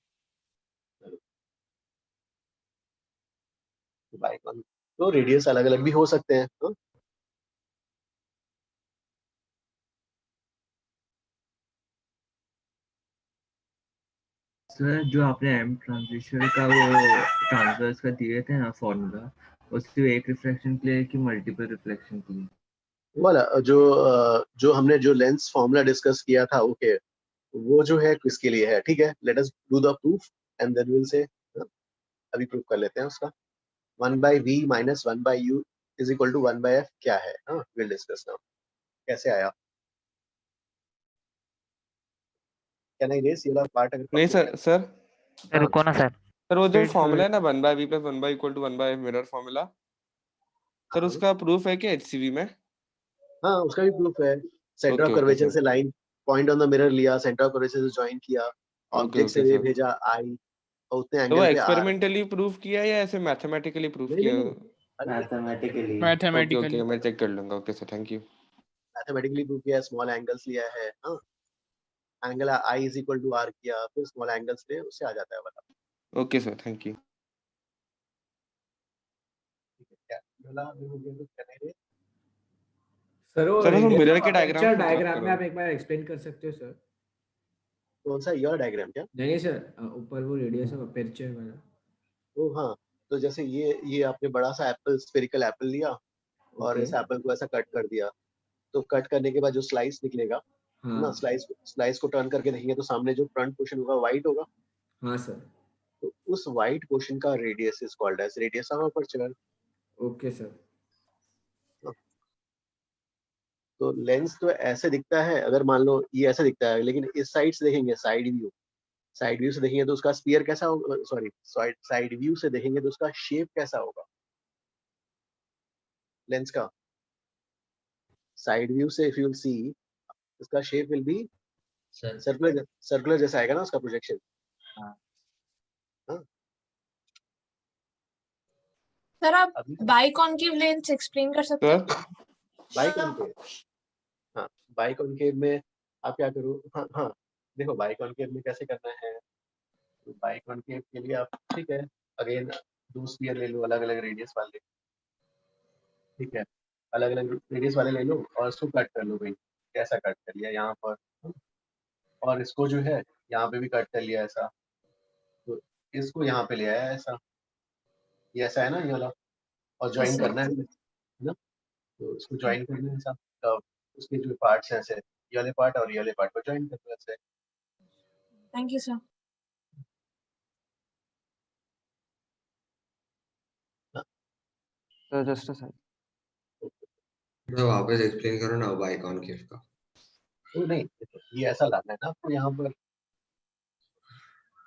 बाइकॉन तो रेडियस अलग अलग भी हो सकते हैं, हाँ? सर जो आपने एम ट्रांजिशन का वो ट्रांसवर्स का दिए थे ना फॉर्मूला, उसके एक रिफ्लेक्शन के लिए कि मल्टीपल रिफ्लेक्शन के लिए? वाला जो हमने जो लेंस फॉर्मूला डिस्कस किया था, ओके, वो जो है किसके लिए है, ठीक है। Let us do the proof and then will say, अभी प्रूफ कर लेते हैं उसका। 1/v - 1/u = 1/f क्या है, विल डिस्कस नाउ। कैसे आया, कैन आई रेस ये वाला पार्ट अगर नहीं complete सर है? रुको ना सर, सर वो जो Wait, फॉर्मूला है wait. ना 1/v + 1/u = 1/f mirror formula, sir उसका प्रूफ है क्या HCV में? हाँ, उसका भी प्रूफ है। Centre okay of okay curvature sir, से line point on the mirror लिया, सेंटर ऑफ कर्वेचर से ज्वाइन किया, ओके ऑब्जेक्ट से ओके रे सर। भेजा आई, और उतने तो वो एंगल पे आर। एक्सपेरिमेंटली प्रूफ किया या ऐसे मैथमेटिकली प्रूफ नहीं किया? नहीं, मैथमेटिकली। Okay mathematically. ओके, मैं चेक कर लूंगा। Okay sir, thank you. Mathematically prove किया, स्मॉल एंगल्स लिया है, एंगल आई = आर किया, फिर स्मॉल एंगल्स ले, उससे आ जाता है वाला। Okay sir, thank you. क्या बोला अभी हो गया तो क्या नहीं रे? सर वो सर रेडियस मिरर ऑफ के डायग्राम अपर्चर की बात डायग्राम में करो। आप एक बार एक्सप्लेन कर सकते हो सर? कौन सा ईयर डायग्राम क्या? नहीं सर, ऊपर वो रेडियस ऑफ अपर्चर वाला। ओ हाँ, तो जैसे ये आपने बड़ा सा एप्पल, स्फेरिकल एप्पल लिया और ओके। इस एप्पल को ऐसा कट कर दिया, तो कट करने के बाद जो स्लाइस निकलेगा ना, हाँ स्लाइस को टर्न करके देखेंगे तो सामने जो फ्रंट पोर्शन होगा वाइट होगा, हाँ सर। तो उस वाइट पोर्शन का radius is called as radius of aperture. Okay sir. तो लेंस तो ऐसे दिखता है, अगर मान लो ये ऐसे दिखता है, लेकिन इस साइड से देखेंगे, साइड व्यू से देखेंगे तो उसका स्फीयर कैसा होगा, सॉरी साइड व्यू से देखेंगे तो उसका शेप कैसा होगा लेंस का। साइड व्यू से इफ यू विल सी, उसका shape will B sir. Circular जैसा आएगा ना उसका प्रोजेक्शन। हाँ सर आप बाइकॉन्केव लेंस एक्सप्लेन कर सकते हैं? बाइकॉन्केव, हाँ बाइकॉन्केव में आप क्या करो, हाँ देखो बाइकॉन्केव में कैसे करना है। तो बाइकॉन्केव के लिए आप, ठीक है, अगेन 2 स्फीयर ले लो अलग अलग रेडियस वाले, ठीक है, अलग अलग रेडियस वाले ले लो और इसको कट कर लो भाई। कैसा कट कर लिया यहाँ पर, और इसको जो है यहाँ पे भी कट कर लिया ऐसा, तो इसको यहाँ पे ले आया ऐसा, ये ऐसा है ना ये वाला, और ज्वाइन करना है ना, तो इसको ज्वाइन करना है ऐसा, तो उसके जो पार्ट्स हैं ऐसे, ये वाले पार्ट और ये वाले पार्ट को ज्वाइन कर दो ऐसे। Thank you sir. Sir just a second, मैं वापस एक्सप्लेन करूँ ना बाइकॉन्केव का? तो नहीं, ये ऐसा लाना है ना आपको यहाँ पर,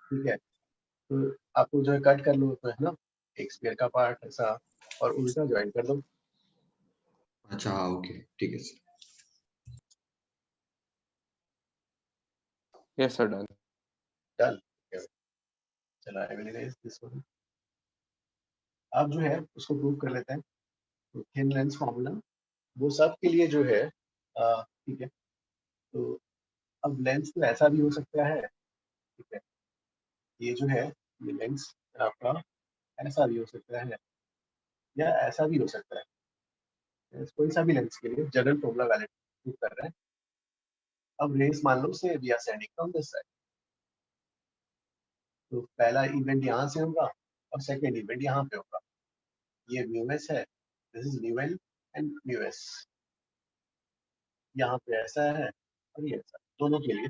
ठीक है, तो आपको जो है कट कर लो तो है ना, एक स्क्वायर का पार्ट ऐसा और उल्टा ज्वाइन कर दो। अच्छा हाँ, ओके ठीक है sir. Yes sir, done. Done, चलो I will erase this one. अब जो है उसको प्रूव कर लेते हैं। तो थिन लेंस फॉर्मूला वो सब के लिए जो है, ठीक है, तो अब लेंस तो ऐसा भी हो सकता है, ठीक है, ये जो है ये लेंस आपका ऐसा भी हो सकता है या ऐसा भी हो सकता है, कोई सा भी लेंस के लिए जनरल फॉर्मूला वैलिड प्रूव कर रहे हैं। अब रेस मान लो say we are standing from this side, तो पहला इवेंट यहाँ से होगा और सेकेंड इवेंट यहाँ पे होगा। ये म्यू एस है, this is mu L and mu S, यहाँ पे ऐसा है और ये ऐसा, दोनों के लिए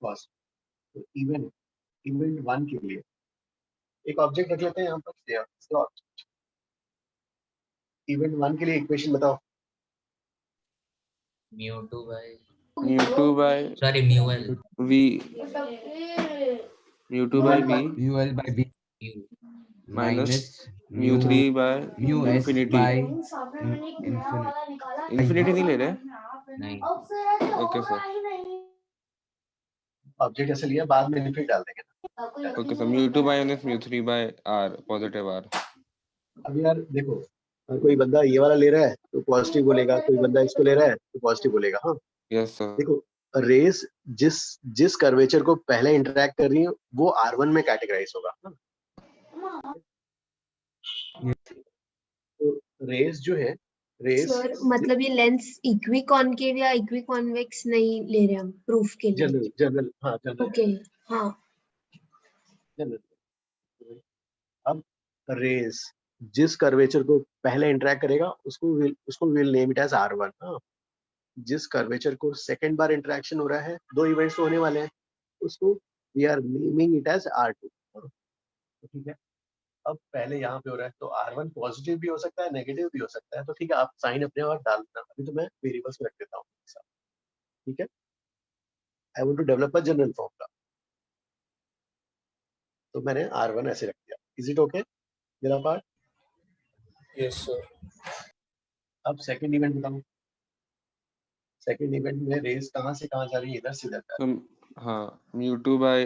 बस। तो इवेंट 1 के लिए एक ऑब्जेक्ट रख लेते हैं यहाँ पर, इवेंट 1 के लिए इक्वेशन बताओ। mu2 by sorry mu1 v mu2 by v mu1 by v minus mu3 by mu s infinity। by infinity नहीं ले रहे? नहीं। ओके सर, ऑब्जेक्ट ऐसे लिया, बाद में इनफिनिटी डाल देंगे। Okay sir, mu2 by minus mu3 by r, positive r। अब यार देखो, अगर कोई बंदा ये वाला ले रहा है तो पॉजिटिव बोलेगा, कोई बंदा इसको ले रहा है तो पॉजिटिव बोलेगा। हाँ यस सर। देखो, रेस जिस कर्वेचर को पहले इंटरेक्ट कर रही है वो R1 में कैटेगराइज होगा। तो रेस जो है, रेस सर मतलब ये लेंस इक्वी कॉनकेव या इक्वी कॉन्वेक्स नहीं ले रहे हम प्रूफ के लिए। जनरल हाँ जनरल। ओके हाँ जनरल। अब रेस जिस कर्वेचर को पहले इंटरेक्ट करेगा उसको will name it as R1। हाँ, जिस कर्वेचर को सेकंड बार इंटरेक्शन हो रहा है, 2 इवेंट्स होने वाले हैं, उसको we are naming it as R2। ठीक है, अब पहले यहाँ पे हो रहा है तो R1 पॉजिटिव भी हो सकता है, नेगेटिव भी हो सकता है। तो ठीक है, आप साइन अपने आप डाल देना। अभी तो मैं वेरिएबल्स में रख देता हूँ। ठीक है, I want to develop a general formula, तो मैंने R1 ऐसे रख दिया। इज इट ओके मेरा पार्ट? Yes sir. अब सेकंड इवेंट बताऊं। सेकंड इवेंट में रेस कहाँ से कहाँ जा रही है? इधर से इधर जा रही है। हाँ, mu2 by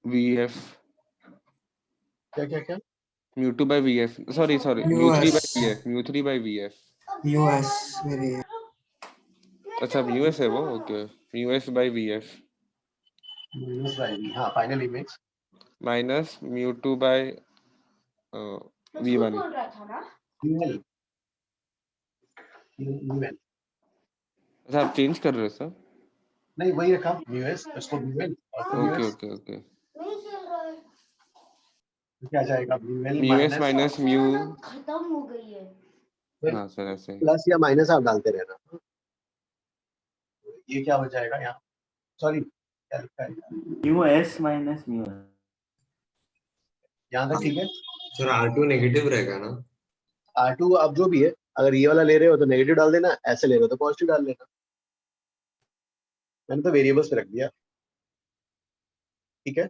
vf। क्या क्या क्या? mu2 by vf, sorry mu3 by vf, mu3 by vf। US में अच्छा mus है वो, okay. mus by vf minus by v, हाँ final image minus mu2 by v1। ul ul। अच्छा आप चेंज कर रहे हो सर? नहीं वही रखा mus, उसको ul और ओके mus। Okay okay. तो क्या जाएगा? mus minus mu। खत्म हो गई है। हाँ सर ऐसे। प्लस या माइनस आप डालते रहना। ये क्या हो जाएगा यहाँ? सॉरी क्या लिखा है mus माइनस mu। यहाँ तक? ठीक है सर R2 नेगेटिव रहेगा ना? R2 अब जो भी है, अगर ये वाला ले रहे हो तो नेगेटिव डाल देना, ऐसे ले रहे हो तो पॉजिटिव डाल लेना। मैंने तो वेरिएबल्स पे रख दिया। ठीक है,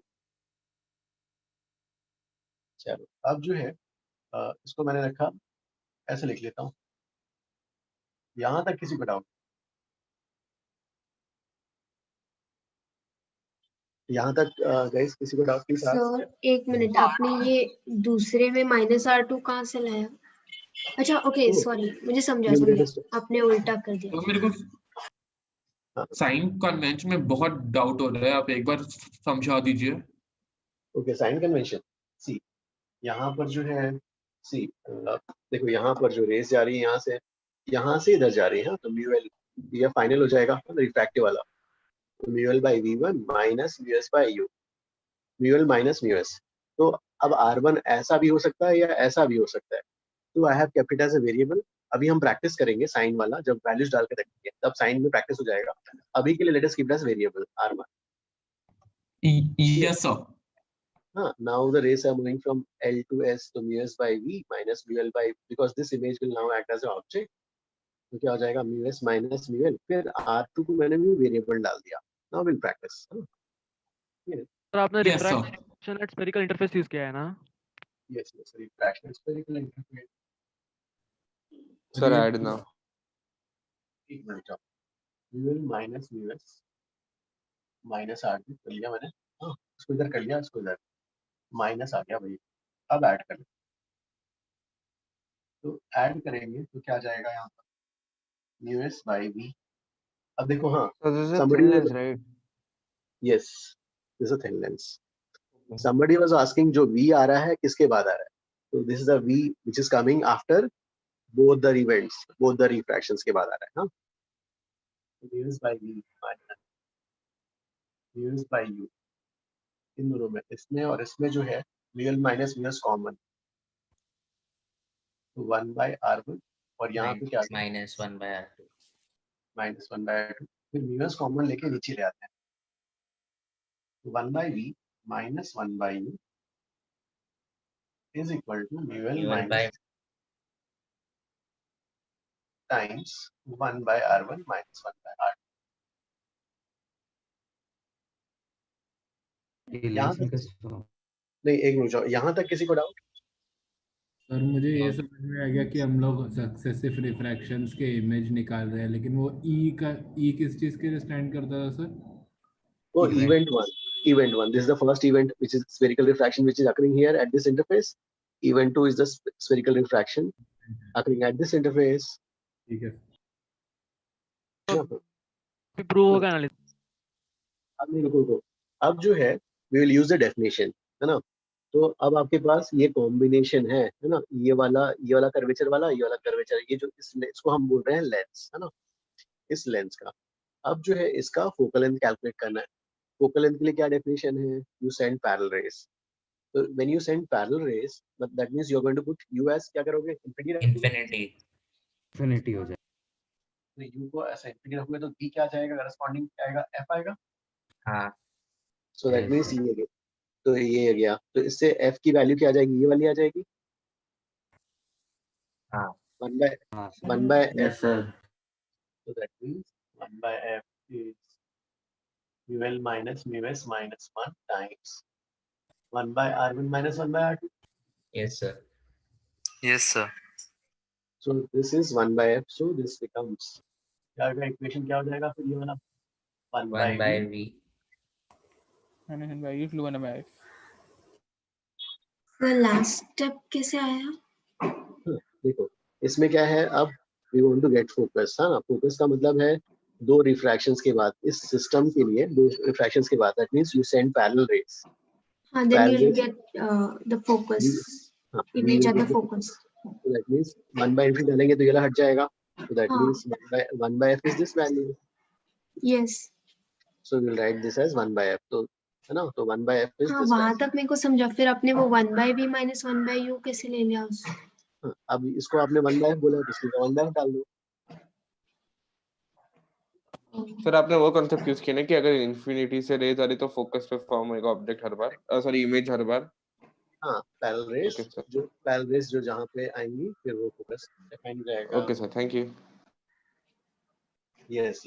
चलो अब जो है इसको मैंने रखा, ऐसे लिख लेता हूँ। यहाँ तक किसी को डाउट? यहाँ तक गाइस किसी को डाउट नहीं था? सर एक मिनट, आपने ये दूसरे में -R2 कहाँ से लाया? अच्छा ओके सॉरी, मुझे समझा आपने उल्टा कर दिया। तो मेरे को साइन कन्वेंशन में बहुत डाउट हो रहा है, आप एक बार समझा दीजिए। Okay, sign convention. सी यहाँ पर जो है, सी देखो यहाँ पर जो रेस जा रही है यहाँ से इधर जा रही है। तो म्यूएल ये फाइनल हो जाएगा रिफ्रैक्टिव वाला। तो mu L by v1 minus mu S by U, mu L minus mu S. तो अब R1 ऐसा भी हो सकता है या ऐसा भी हो सकता है। तो I have kept it as a variable. अभी हम प्रैक्टिस करेंगे साइन वाला, जब वैल्यूज डाल के रखेंगे तब साइन में प्रैक्टिस हो जाएगा। अभी के लिए let us keep it as variable R1। Yes sir. Now the rays are moving from L to S, so mu S by V minus mu L by, because this image will now act as an object. तो क्या हो जाएगा? mu S minus mu L। फिर R2 को मैंने भी वेरिएबल डाल दिया। Now we'll practice। सर आपने refraction at spherical interface use किया है ना? Yes, refraction at spherical interface. Sir add ना। एक मिनट आप, mu L minus mu S minus R2 कर लिया मैंने। हाँ, इसको इधर कर लिया, इसको इधर माइनस आ गया भाई। अब ऐड करें, तो ऐड करेंगे तो क्या जाएगा यहाँ पर? mu S by V। अब देखो, हाँ somebody was, right? yes this is a thin lens। somebody was asking जो V आ रहा है किसके बाद आ रहा है? तो this is the V which is coming after both the events, both the refractions के बाद आ रहा है। हाँ, mu S by V minus mu S by U, इन दोनों में, इसमें और इसमें जो है mu L minus mu S common, तो 1 by R1। और यहाँ पे क्या minus 1 by R2, minus 1 by R2। फिर mu S कॉमन लेके नीचे ले आते हैं, तो 1 by V minus 1 by U is equal to mu L minus times 1 by R1 minus 1 by R2। यहाँ तक नहीं, एक मिनट, यहाँ तक किसी को डाउट? सर मुझे ये समझ में आ गया कि हम लोग सक्सेसिव रिफ्रैक्शंस के इमेज निकाल रहे हैं, लेकिन वो ई किस चीज के लिए स्टैंड करता था सर? वो event 1, this is the first event which is spherical refraction which is occurring here at this interface। Event 2 is the spherical refraction occurring at this interface. ठीक है। प्रूव होगा एनालिसिस। अब नहीं, रुको, अब जो है we will use the definition, है ना। तो अब आपके पास ये कॉम्बिनेशन है ना, ये वाला कर्वेचर वाला, ये वाला कर्वेचर, ये जो इसको हम बोल रहे हैं लेंस, है ना, इस लेंस का। अब जो है इसका फोकल लेंथ कैलकुलेट करना है। फोकल लेंथ के लिए क्या डेफिनेशन है? You send parallel rays. तो when you send parallel rays, that means you are going to put U as, क्या करोगे? इन्फिनिटी हो जाए। यू को ऐसा इन्फिनिटी रखोगे तो बी क्या जाएगा? करस्पॉन्डिंग क्या आएगा? एफ आएगा। हाँ। सो दैट मींस ये गया, तो ये गया, तो इससे एफ की वैल्यू क्या आ जाएगी? ये वाली आ जाएगी। हाँ। 1 by Yes, f. sir. So that means 1 by f is mu l minus mu s minus 1 times 1 by r1 minus 1 by r2. Yes, sir. Yes, sir. So this is 1 by f. So this becomes, क्या होगा इक्वेशन? क्या हो जाएगा फिर ये वाला? 1 by v. And by u flew 1 by f. तो लास्ट स्टेप कैसे आया? देखो इसमें क्या है, अब we want to get focus, है ना। फोकस का मतलब है दो रिफ्रैक्शंस के बाद, इस सिस्टम के लिए दो रिफ्रैक्शंस के बाद, that means you send parallel rays. हाँ, then you will get the focus, image at the focus. So that means 1 by f डालेंगे तो ये वाला हट जाएगा, so that means 1 by f is this value. Yes. So we'll write this as 1 by f, तो है ना, तो 1 by f is हाँ, this वहां value. तक मेरे को समझा, फिर आपने वो 1 by v minus 1 by u कैसे ले लिया उस? अब इसको आपने 1 by f बोला तो इसमें 1 by f डाल दो। सर आपने वो कॉन्सेप्ट यूज किया ना कि अगर इन्फिनिटी से रेज आ रही तो फोकस पे फॉर्म होएगा ऑब्जेक्ट हर बार, सॉरी इमेज हर बार। हाँ, पैरेलल रेस जो जहाँ पे आएंगी फिर वो फोकस डिफाइन जाएगा। Okay sir, thank you. Yes.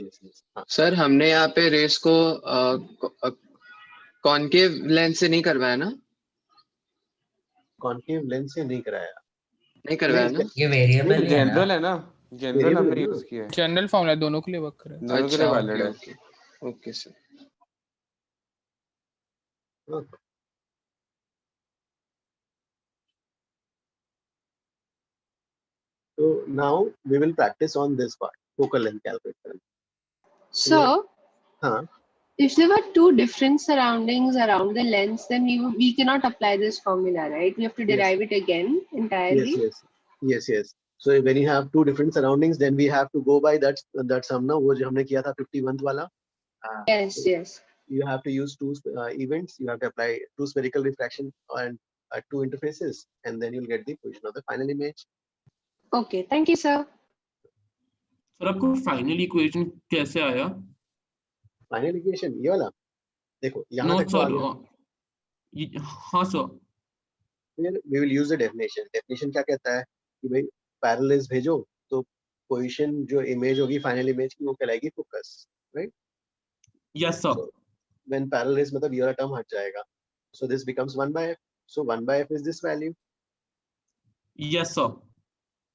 हाँ सर हमने यहाँ पे रेस को कॉनकेव लेंस से नहीं करवाया ना? कॉनकेव लेंस से नहीं कराया ना? ये वेरिएबल है ना? जनरल है ना, जनरल हमने यूज किया है। जनरल फॉर्मूला दोनों के लिए वर्क कर रहा है। दोनों के लिए वैलिड है। Okay sir. So now we will practice on this part, focal length calculator. So, हाँ, if there were two different surroundings around the lens, then we cannot apply this formula, right? We have to derive it again entirely. Yes. So when you have two different surroundings, then we have to go by that sum ना, वो जो हमने किया था 51th वाला. Yes. You have to use two events. You have to apply two spherical refraction and two interfaces, and then you'll get the position of the final image. Okay, thank you, sir. Sir आपको फाइनल इक्वेशन कैसे आया? फाइनल इक्वेशन ये वाला देखो यहाँ नो तक तो आ गया। सर, हाँ सर। फिर we will use the definition. Definition क्या कहता है कि भाई पैरेलल भेजो तो पोजीशन जो इमेज होगी फाइनल इमेज की वो कहलाएगी focus, right? Yes sir. When parallel is मतलब ये वाला टर्म हट जाएगा, so this becomes 1 by f. So 1 by f is this value. Yes sir.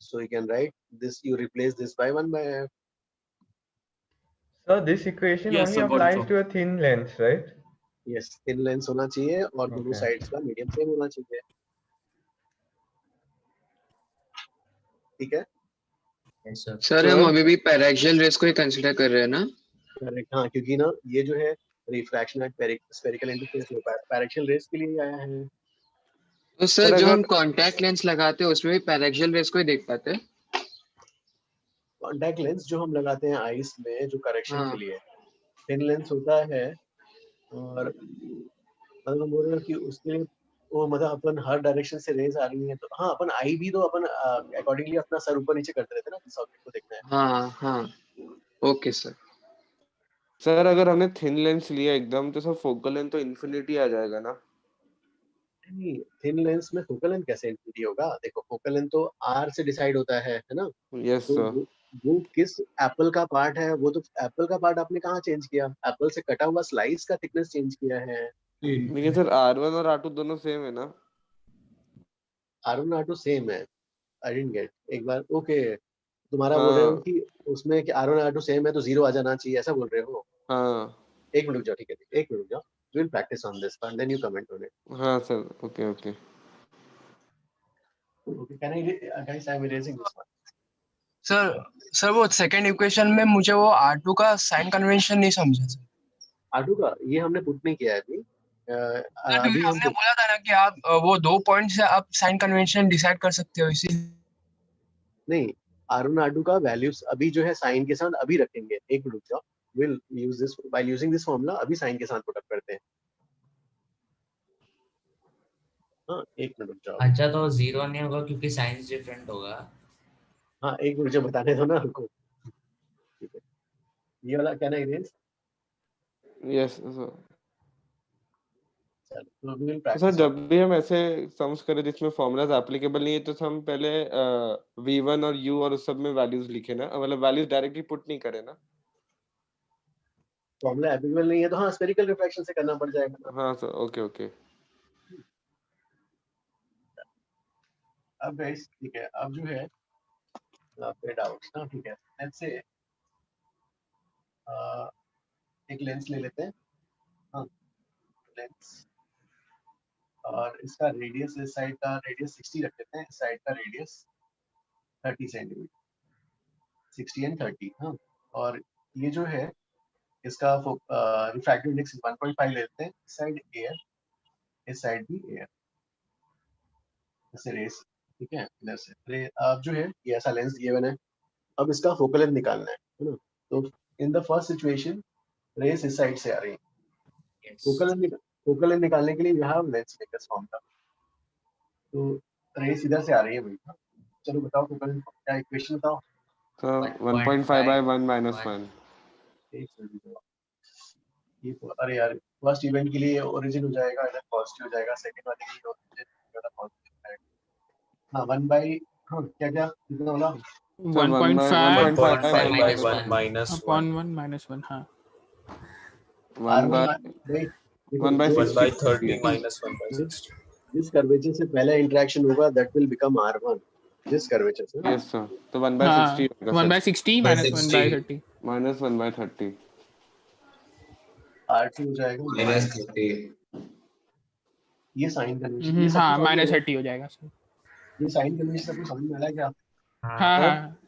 So you can write this, you replace this by 1 by f. So this equation Yes, only sir, got it, applies sir. to a thin lens, right? Yes, thin lens होना चाहिए और दोनों Okay. साइड्स का मीडियम सेम होना चाहिए, ठीक है? सर हम अभी भी पैराक्सियल रेस को ही कंसीडर कर रहे हैं ना? करेक्ट, हाँ, क्योंकि ना ये जो है रिफ्रैक्शन एट स्फेरिकल इंटरफेस में पैरेक्सियल रेस के लिए आया है। तो सर जो हम कॉन्टैक्ट लेंस लगाते हैं उसमें भी पैराक्सियल रेस को ही देख पाते हैं? कॉन्टैक्ट लेंस जो हम लगाते हैं आईज में जो करेक्शन हाँ। के लिए थिन लेंस होता है, और मतलब हम बोल रहे हैं कि उसके लिए वो मतलब अपन हर डायरेक्शन से रेज आ रही है तो हाँ अपन आई भी तो अपन अकॉर्डिंगली अपना सर ऊपर नीचे करते रहते हैं ना जिस ऑब्जेक्ट को देखना है। हाँ ओके सर। सर अगर हमने थिन लेंस लिया एकदम तो सर फोकल लेंथ तो इन्फिनिटी आ जाएगा ना? नहीं, थिन लेंस में फोकल लेंथ कैसे इन्फिनिटी होगा? देखो फोकल लेंथ तो आर से डिसाइड होता है ना? यस तो सर। वो किस एप्पल का पार्ट है, वो तो एप्पल का पार्ट आपने कहाँ चेंज किया? एप्पल से कटा हुआ स्लाइस का थिकनेस चेंज किया है। लेकिन सर R1 और R2 दोनों सेम है ना? R1 R2 सेम है। आई डिडंट गेट, एक बार ओके तुम्हारा बोल रहे हो कि उसमें कि R1 R2 सेम है तो 0 आ जाना चाहिए, ऐसा बोल रहे हो? हाँ। एक मिनट रुक जाओ, ठीक है, एक मिनट रुक जाओ, we will practice on this part then you comment on it. हाँ sir, okay. Okay, can I guys, I'm erasing this one. Sir वो सेकंड इक्वेशन में मुझे वो R2 का साइन कन्वेंशन नहीं समझा सर। R2 का ये हमने पुट नहीं किया है अभी। अभी हम हमने बोला था ना कि आप वो 2 पॉइंट से आप साइन कन्वेंशन डिसाइड कर सकते हो, इसी नहीं, R1 R2 का वैल्यूज अभी जो है साइन के साथ अभी रखेंगे। एक मिनट जाओ, will use this by using this formula, अभी साइन के साथ पुट अप करते हैं। हाँ, एक मिनट जाओ। अच्छा, तो 0 नहीं होगा क्योंकि साइंस डिफरेंट होगा। हाँ, एक मिनट, मुझे बताने दो ना हमको। ठीक है, ये वाला क्या ना इरेज? Yes sir. चलो, we will सर practice जब भी हम ऐसे सम्स करें जिसमें फॉर्मूलाज एप्लीकेबल नहीं है तो हम पहले v1 और u और उस सब में वैल्यूज लिखे ना, मतलब वैल्यूज डायरेक्टली पुट नहीं करें ना। फॉर्मूला एप्लीकेबल नहीं है तो हाँ स्फेरिकल रिफ्रैक्शन से करना पड़ जाएगा। हाँ सर, ओके ओके। अब गाइस ठीक है, अब जो है आपके डाउट्स ना, ठीक है, लेट्स से एक लेंस ले लेते हैं। हाँ, लेंस, और इसका रेडियस, इस साइड का रेडियस 60 रख देते हैं, इस साइड का रेडियस 30 सेंटीमीटर, 60 एंड 30। हाँ, और ये जो है इसका रिफ्रैक्टिव इंडेक्स 1.5 ले लेते हैं। इस साइड एयर, इस साइड भी एयर, ऐसे रेस, ठीक है, इधर से। अब जो है ये ऐसा लेंस दिए हुए हैं, अब इसका फोकल लेंथ निकालना है ना। तो in the first situation rays इस साइड से आ रही है, फोकल लेंथ निकालने के लिए यह लेंस मेकर्स फॉर्म था, तो रेस इधर से आ रही है भाई। चलो बताओ फोकल लेंथ क्या इक्वेशन बताओ। Sir 1.5 by 1 minus 1। ये तो अरे यार, फर्स्ट इवेंट के लिए ओरिजिन हो जाएगा, इधर पॉजिटिव हो जाएगा, सेकंड वाले के लिए ओरिजिन ज्यादा पॉजिटिव आएगा। हाँ 1 by, हाँ क्या क्या कितना बोला? 1.5 by 1 minus 1 upon 1 minus 1। हाँ 1 by 30 minus 1 by 60। जिस कर्वेचर से पहला इंटरेक्शन होगा दैट विल बिकम R1, जिस कर्वेचर से। यस सर, तो 1 by 60 होगा। 1 by 60 minus 1 by 30 minus 1 by 30 R2 हो जाएगा minus 30। ये साइन कन्वेंशन, हाँ minus 30 हो जाएगा सर। ये साइन कन्वेंशन सबको समझ में आ रहा है क्या? हाँ।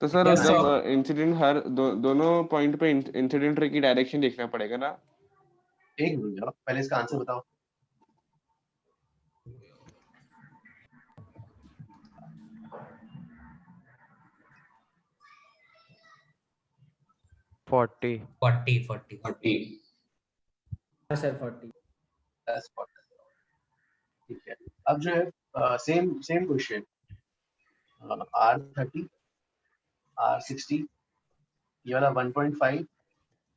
तो सर जब इंसिडेंट हर दोनों पॉइंट पे इंसिडेंट रे की डायरेक्शन देखना पड़ेगा ना। एक मिनट जाओ, पहले इसका आंसर बताओ। Forty। सर 40। ठीक है, अब जो है सेम क्वेश्चन, R30, R60, ये वाला 1.5,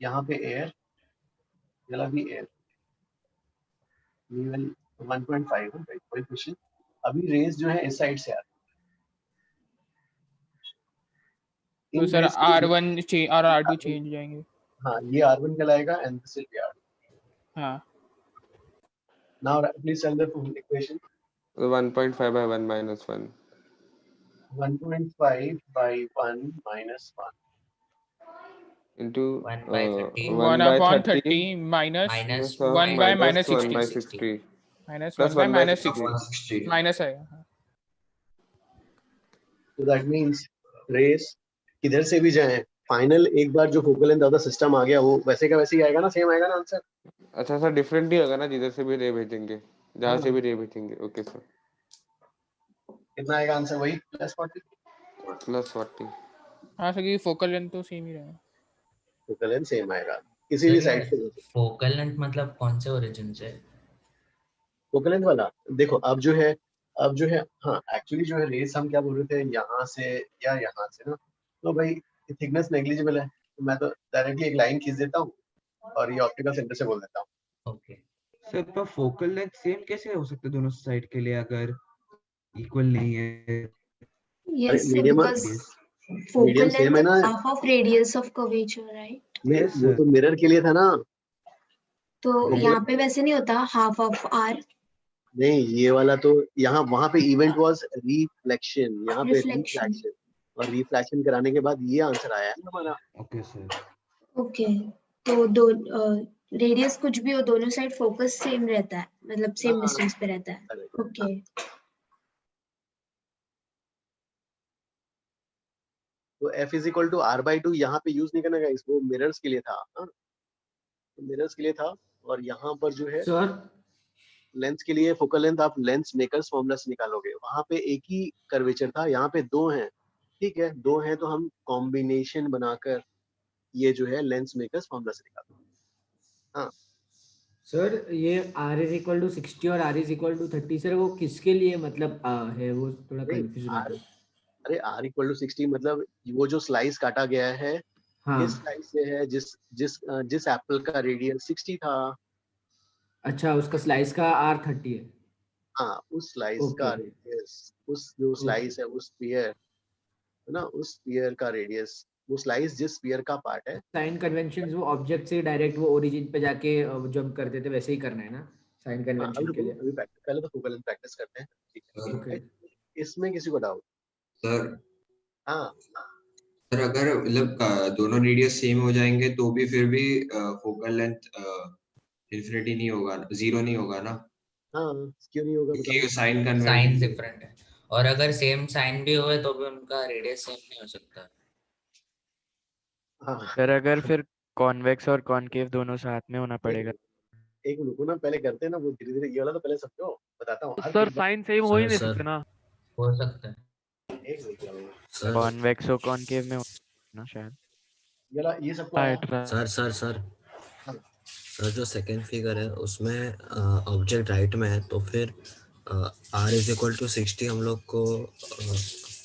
यहाँ पे एयर, ये वाला भी एयर, ये वाला 1.5 है भाई, कोई क्वेश्चन। अभी रेस जो है इस साइड से आ रही है, तो सर R1 और R2 चेंज जाएंगे। हाँ, ये R1 कहलाएगा and this will be R2। हाँ, now please tell the full equation. 1.5 by 1 minus 1। 1.5 by 1 minus 1 into 1 by 30 1 upon 30 minus 1 by minus 60 minus 1 by minus 60 minus आएगा। So that means रेस किधर से भी जाए, फाइनल एक बार जो focal length of the system आ गया वो वैसे का वैसे ही आएगा ना, सेम आएगा ना आंसर। अच्छा सर, डिफरेंट ही होगा ना जिधर से भी रे भेजेंगे, जहाँ से भी रे भेजेंगे। ओके सर, कितना आएगा आंसर? वही +40। हाँ सर, क्योंकि फोकल लेंथ तो सेम ही रहेगा। फोकल लेंथ सेम आएगा किसी भी साइड से। फोकल लेंथ मतलब कौन से ओरिजिन से? फोकल लेंथ वाला देखो, अब जो है हाँ एक्चुअली जो है रेस हम क्या बोल रहे थे, यहाँ से या यहाँ से ना, तो भाई थिकनेस नेग्लिजिबल है, तो मैं तो डायरेक्टली एक लाइन खींच देता हूँ और ये ऑप्टिकल सेंटर से बोल देता हूँ। ओके सर, पर फोकल लेंथ सेम कैसे हो सकता है दोनों साइड के लिए अगर इक्वल नहीं है? Yes, because focal length is half of radius of curvature, right? Yes, वो तो मिरर के लिए था ना। तो यहाँ पे वैसे नहीं होता half of R? नहीं, ये वाला तो यहाँ वहाँ पे इवेंट वाज रिफ्लेक्शन, यहाँ पे रिफ्लेक्शन, और रिफ्लेक्शन कराने के बाद ये आंसर आया है हमारा। Okay sir. ओके, तो दो रेडियस कुछ भी हो, दोनों साइड फोकस सेम रहता है, मतलब सेम डिस्टेंस पे रहता है। ओके तो f is equal to r by 2 यहाँ पे यूज नहीं करना गाइस, वो मिरर्स के लिए था। हाँ, मिरर्स के लिए था। और यहाँ पर जो है सर लेंस के लिए फोकल लेंथ आप लेंस मेकर्स फॉर्मूला से निकालोगे, वहां पे एक ही कर्वेचर था, यहाँ पे दो हैं। ठीक है, दो हैं तो हम कॉम्बिनेशन बनाकर ये जो है लेंस मेकर्स फॉर्मूला से निकालो। हाँ सर ये r इज इक्वल टू 60 और r is equal to 30 sir वो किसके लिए मतलब है, वो थोड़ा नहीं, कंफ्यूजन होता है। अरे r इक्वल टू 60 मतलब वो जो स्लाइस काटा गया है हाँ किस स्लाइस से है, जिस जिस जिस एप्पल का रेडियस 60 था। अच्छा, उसका स्लाइस का r 30 है। हाँ, उस स्लाइस ओके का रेडियस, उस जो स्लाइस है उस स्फीयर है ना, उस स्फीयर का रेडियस, वो स्लाइस जिस स्फीयर का पार्ट है। साइन कन्वेंशन वो ऑब्जेक्ट से डायरेक्ट वो ओरिजिन पे जाके जो हम करते थे वैसे ही करना है ना साइन हाँ, कन्वेंशन अभी के लिए। अभी पहले तो फोकल लेंथ प्रैक्टिस करते हैं। ठीक है, ओके right? इसमें किसी को डाउट? सर हाँ सर अगर मतलब दोनों रेडियस सेम हो जाएंगे तो भी फिर भी फोकल लेंथ इन्फिनिटी नहीं होगा, जीरो नहीं होगा ना, हाँ, क्यों नहीं होगा बताओ? क्योंकि साइन साइन कन्वेंशन। डिफरेंट है, और अगर सेम साइन भी हुए तो भी उनका रेडियस सेम नहीं हो सकता। हाँ, सर अगर फिर कॉन्वेक्स और कॉनकेव दोनों साथ में होना पड़ेगा। एक रुको ना, पहले करते हैं ना वो धीरे धीरे, ये वाला तो पहले समझो, बताता हूँ। हर सर एक बार साइन सेम हो ही सर नहीं सर सकते ना। हो सकता है। एक मिनट लगेगा। सर कॉन्वेक्स और कॉनकेव में होना शायद। ये वाला, ये सबको आया? सर सर सर हाँ, सर जो सेकंड फिगर है उसमें ऑब्जेक्ट राइट में है तो फिर r इज इक्वल टू 60 हम लोग को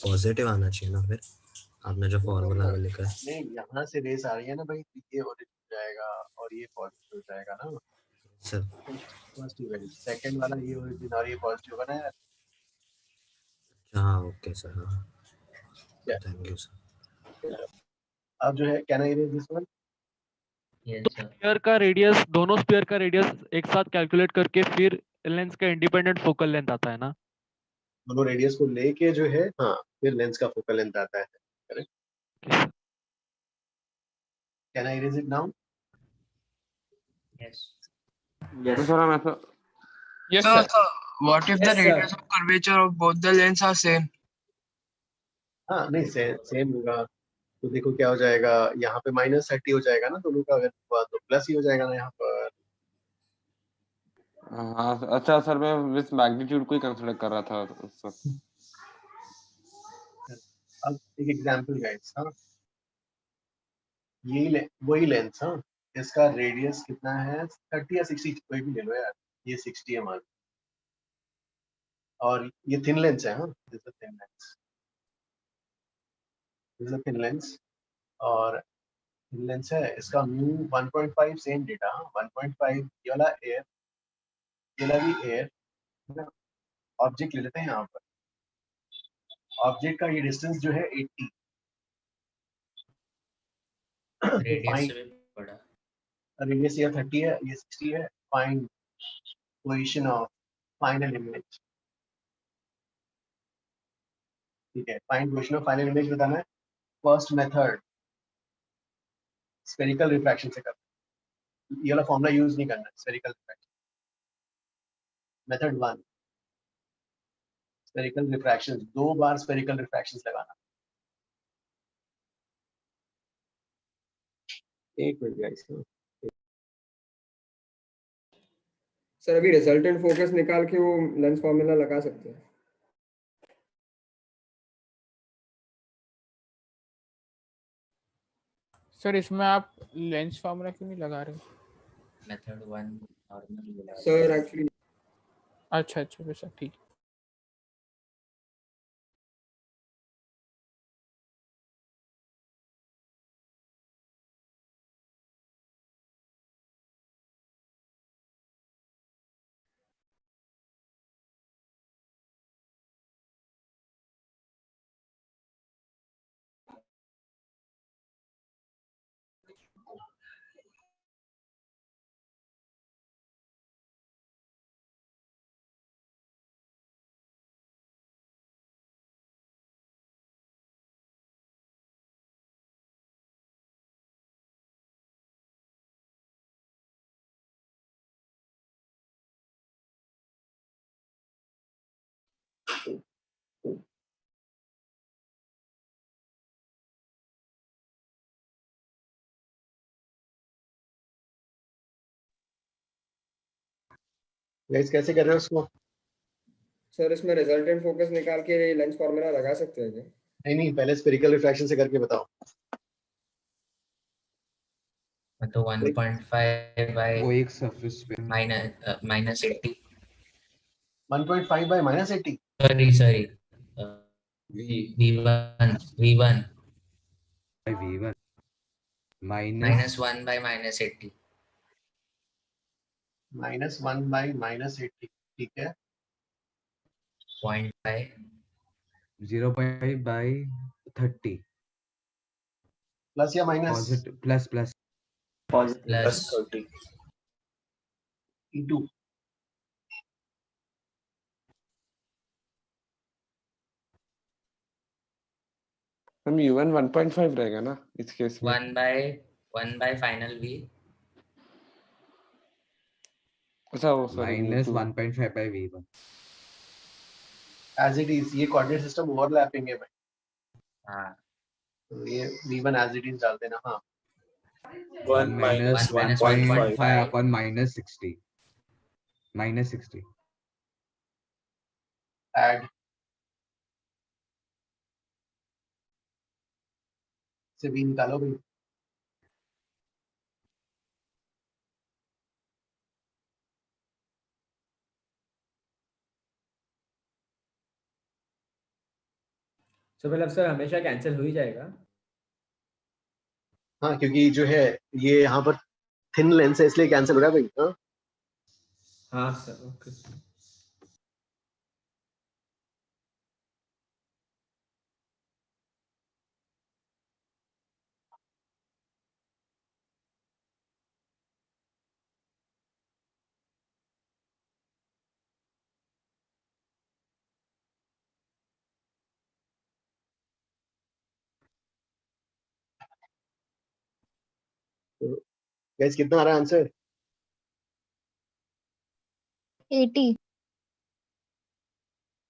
पॉजिटिव आना चाहिए ना, फिर आपने जो फॉर्मूला में लिखा है। नहीं, यहाँ से रेस आ रही है ना भाई, ये ओरिजिन हो जाएगा और ये पॉजिटिव हो जाएगा ना। सर फर्स्ट इवेंट, सेकंड वाला ये ओरिजिन और ये पॉजिटिव होगा ना यार। हाँ ओके सर, हाँ क्या थैंक यू सर। अब जो है, can I erase this one? Yes sir. Sphere का रेडियस, दोनों स्फीयर का रेडियस एक साथ कैलकुलेट करके फिर लेंस का इंडिपेंडेंट फोकल लेंथ आता है ना। दोनों रेडियस को लेके जो है, हाँ, फिर लेंस का फोकल लेंथ आता है। Correct? Can I erase it now? Yes तो सर हम ऐसा Yes, So, sir. what if the Yes, sir. radius of curvature of both the lens are same? हाँ, नहीं सेम होगा तो देखो क्या हो जाएगा, यहाँ पे -30 हो जाएगा ना दोनों का, अगर हुआ तो प्लस ही हो जाएगा ना यहाँ पर। हाँ अच्छा सर, मैं इस मैग्नीट्यूड को ही कंसीडर कर रहा था उस वक्त। अब एक एग्जांपल गाइस, हाँ, यही वही लेंस, हाँ, इसका रेडियस कितना है, 30 या 60, कोई भी ले लो यार, ये 60 है मान, और ये थिन लेंस है। हाँ, this is thin lens, this is thin lens, और थिन लेंस है, इसका म्यू 1.5, सेम डेटा। 1.5 ये वाला एयर, ये वाला भी एयर है ना। ऑब्जेक्ट ले लेते हैं यहाँ पर, ऑब्जेक्ट का ये डिस्टेंस जो है 80, रेडियस से भी बड़ा। रेडियस ये 30 है, ये 60 है। Find position of final image. ठीक है, find position of final image बताना है। फर्स्ट मेथड स्फेरिकल रिफ्रैक्शन से करना है, ये वाला फॉर्मूला यूज नहीं करना है। Spherical refraction, method 1, spherical refraction, 2 बार स्फेरिकल रिफ्रैक्शन लगाना। एक मिनट गाइस, सर अभी रिजल्टेंट फोकस निकाल के वो लेंस फॉर्मूला लगा सकते हैं। सर इसमें आप लेंस फार्मूला क्यों नहीं लगा रहे? Method 1 normal. सर एक्चुअली अच्छा अच्छा वैसा ठीक है। गाइस कैसे कर रहे हो उसको? सर इसमें रिजल्टेंट फोकस निकाल के लेंस फॉर्मूला लगा सकते हैं क्या? नहीं, पहले स्फेरिकल रिफ्रैक्शन से करके बताओ। तो 1.5 बाय वो एक सरफेस पे minus 80 1.5 by -80 sorry V1 -1 by -80 -1 by -80 ठीक है। 0.5 बाय 30 प्लस या minus? Positive plus plus 30 into हम U1 1.5 रहेगा ना इस केस में? 1 बाय फाइनल V अच्छा वो minus 1.5 by V1 as it is. ये कोऑर्डिनेट सिस्टम ओवरलैपिंग है भाई। हाँ तो ये V1 एज इट इज डाल देना। हाँ 1 minus 1.5 upon -60 ऐड से V निकालो भाई। तो मतलब सर हमेशा कैंसिल हो ही जाएगा? हाँ क्योंकि जो है ये यहाँ पर थिन लेंस है इसलिए कैंसिल हो रहा है भाई। हाँ हाँ सर ओके। तो गाइस कितना आ रहा है आंसर? 80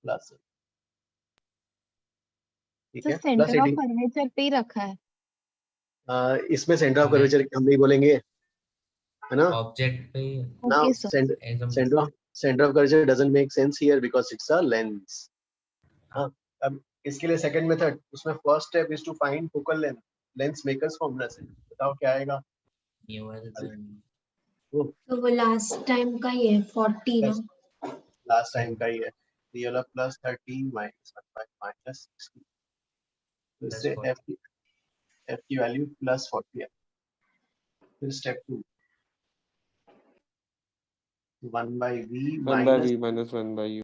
प्लस ठीक तो है। सेंटर ऑफ 80 कर्वेचर पे ही रखा है। इसमें सेंटर ऑफ कर्वेचर हम नहीं बोलेंगे है ना? ऑब्जेक्ट पे Now Okay, sir. center of curvature doesn't make sense here because it's a lens. हाँ अब इसके लिए सेकंड मेथड, उसमें first step is to find focal length lens makers formula से। बताओ क्या आएगा? तो वो लास्ट टाइम का ही है 40 ना? लास्ट टाइम का ही है। ये वाला प्लस 30 माइनस 1 माइनस 60 तो इससे f की वैल्यू प्लस 40 है। फिर step 2 1 by v minus 1 by u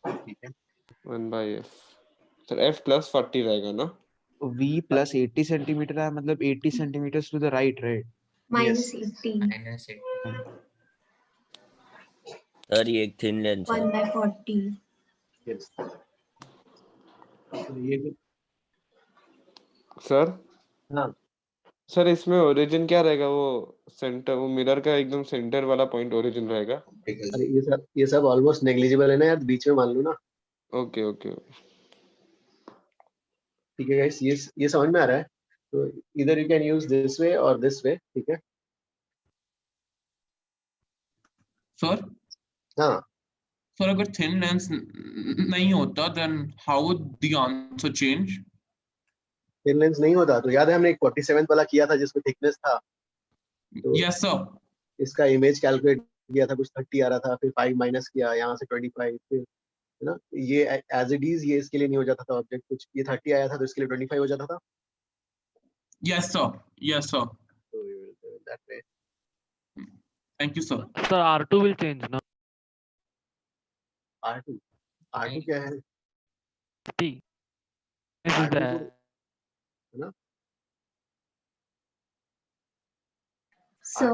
ठीक है 1 by f। Sir f plus 40 रहेगा ना? V प्लस 80 सेंटीमीटर है, मतलब 80 centimetre to the right -80 sir ये एक थिन लेंस है 1 by 40 यस। तो ये सर हाँ सर इसमें ओरिजिन क्या रहेगा? वो सेंटर, वो मिरर का एकदम सेंटर वाला पॉइंट ओरिजिन रहेगा? अरे ये सब ऑलमोस्ट नेग्लिजिबल है ना यार, बीच में मान लो ना। ओके ओके ठीक है गाइस, ये समझ में आ रहा है। तो इधर you can use this way और दिस वे। ठीक है सर हाँ सर अगर थिन लेंस नहीं होता then how would the answer change? Thin lens नहीं होता तो याद है हमने एक 47 वाला किया था जिसमें थिकनेस था। तो यस सर इसका इमेज कैलकुलेट किया था, कुछ 30 आ रहा था, फिर 5 माइनस किया, यहाँ से 25, फिर है ना। ये एज इट इज ये इसके लिए नहीं हो जाता था ऑब्जेक्ट, कुछ ये 30 आया था तो इसके लिए 25 हो जाता था। यस सर तो that way. Thank you sir. Sir R2 will change ना? R2 क्या है? T this is the है ना। सर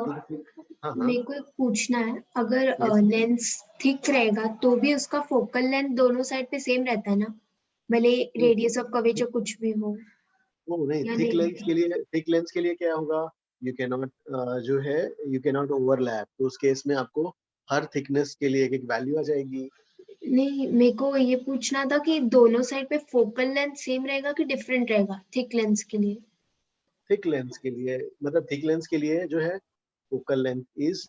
मेरे को एक पूछना है, अगर लेंस थिक रहेगा तो भी उसका फोकल लेंथ दोनों साइड पे सेम रहता है ना, भले रेडियस ऑफ कर्वेचर कुछ भी हो? वो नहीं, थिक लेंस के लिए क्या होगा, यू कैन नॉट जो है यू कैन नॉट ओवरलैप। तो उस केस में आपको हर थिकनेस के लिए एक वैल्यू आ जाएगी। नहीं, मेरे को ये पूछना था कि दोनों साइड पे फोकल लेंथ सेम रहेगा कि डिफरेंट रहेगा थिक लेंस के लिए? थिक लेंस के लिए मतलब थिक लेंस के लिए जो है focal length is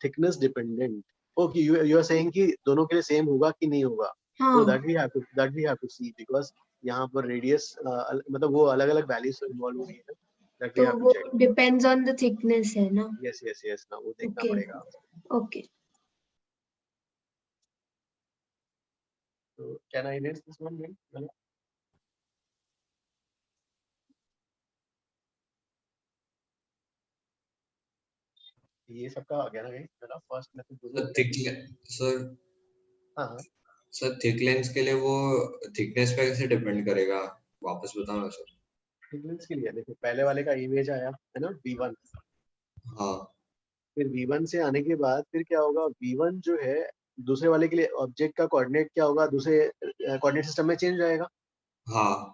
thickness dependent. Okay, you are saying कि दोनों के लिए same होगा कि नहीं होगा? हाँ. So that we have to see because यहाँ पर radius मतलब वो अलग अलग values involve हो रही है. That we तो have to वो check. depends on the thickness है ना? Yes ना वो देखना Okay. पड़ेगा. Okay. So can I erase this one then? ये सबका आ गया ना गाइस मेरा फर्स्ट मेथड सर हाँ सर थिक लेंस के लिए वो थिकनेस पे कैसे डिपेंड करेगा वापस बताना सर थिकनेस के लिए देखो पहले वाले का इमेज आया है ना V1 हाँ फिर V1 से आने के बाद फिर क्या होगा V1 जो है दूसरे वाले के लिए ऑब्जेक्ट का कोऑर्डिनेट क्या होगा दूसरे कोऑर्डिनेट सिस्टम में चेंज आएगा हाँ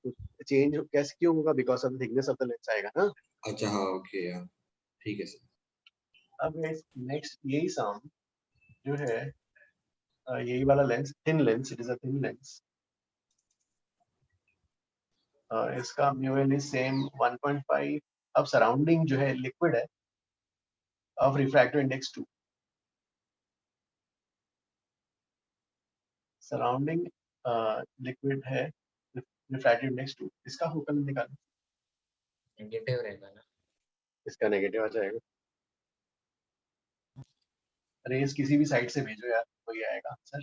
चेंज कैसे क्यों होगा because of the thickness of the lens आएगा ना अच्छा हाँ ओके यार ठीक है सर अब नेक्स्ट यही सम जो है यही वाला lens thin lens it is a thin lens इसका म्यूएल इज सेम 1.5 अब सराउंडिंग जो है लिक्विड है of refractive index 2 surrounding liquid है रिफ्रैक्टिव इंडेक्स 2 इसका फोकल निकालना नेगेटिव रहेगा ना इसका नेगेटिव आ जाएगा रेज किसी भी साइड से भेजो यार वही आएगा आंसर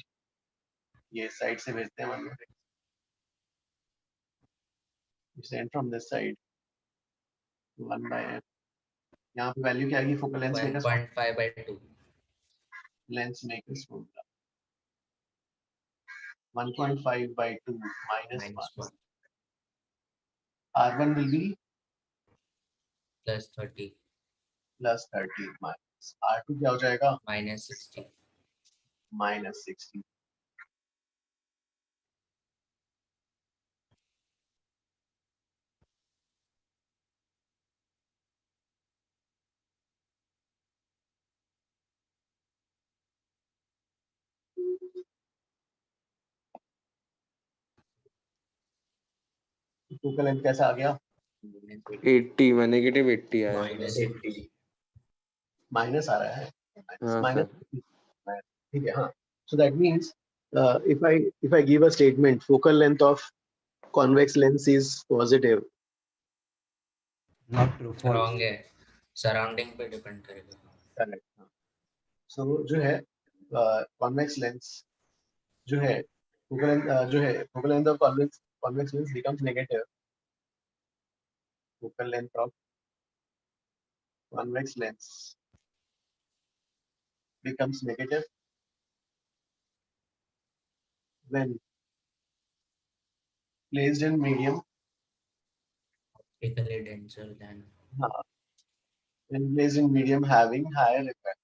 ये साइड से भेजते हैं मान लो send from this side 1 by f यहाँ पे वैल्यू क्या आएगी focal length makers 1.5 by 2 lens makers formula 1.5 by 2 minus 1 r1 will be plus 30 minus r2 क्या हो जाएगा minus 60 फोकल लेंथ कैसा आ गया 80 में नेगेटिव 80 आया माइनस आ रहा है हाँ माइनस सर ठीक है हाँ so that means if I give a statement focal length of convex lens is positive not true wrong है सराउंडिंग पे डिपेंड करेगा correct so जो है convex lens जो है focal length of convex lens becomes negative focal length of convex lens becomes negative when placed in medium optically denser than when placed in medium having higher refractiveness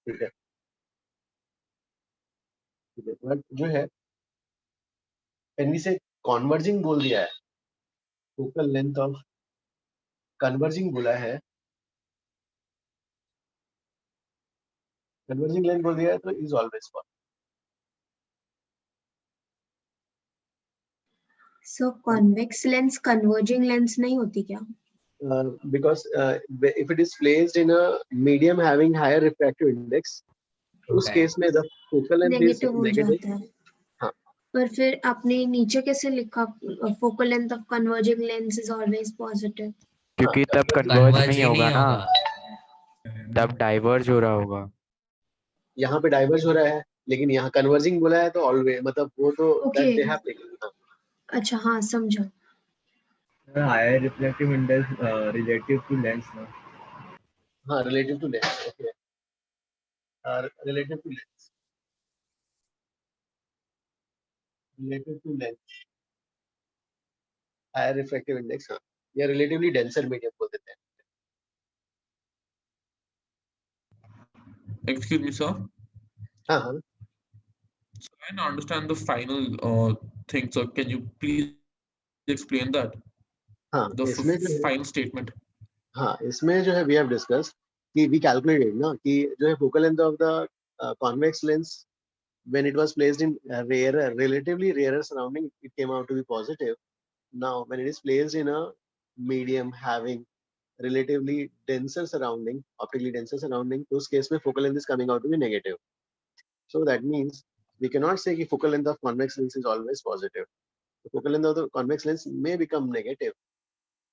ठीक है बट जो है एनवी से कन्वर्जिंग बोल दिया है फोकल लेंथ ऑफ कन्वर्जिंग बोला है कन्वर्जिंग लेंथ बोल दिया है तो is always for so convex lens converging lens नहीं होती क्या because if it is placed in a medium having higher refractive index उस केस में the focal length is negative हाँ पर फिर आपने नीचे कैसे लिखा focal length of converging lens is always positive क्योंकि तब कन्वर्ज नहीं होगा ना तब डाइवर्ज हो रहा होगा यहाँ पे डाइवर्ज हो रहा है लेकिन यहाँ कन्वर्जिंग बोला है तो ऑलवेज मतलब वो तो Okay. they have taken अच्छा हाँ समझा higher refractive index relative to lens ना हाँ relative to lens okay relative to lens higher refractive index हाँ या relatively denser medium बोल देते हैं Excuse me, sir. हाँ हाँ So I don't understand the final thing. So can you please explain that? हाँ The इसमें जो है final statement. हाँ इसमें जो है we have discussed कि we calculated ना कि जो है focal length of the convex lens when it was placed in relatively rarer surrounding, it came out to be positive. Now, when it is placed in a medium having relatively denser surrounding, optically denser surrounding, तो उस case में focal length is coming out to be negative. So that means we cannot say कि focal length of convex lens is always positive. The focal length of the convex lens may become negative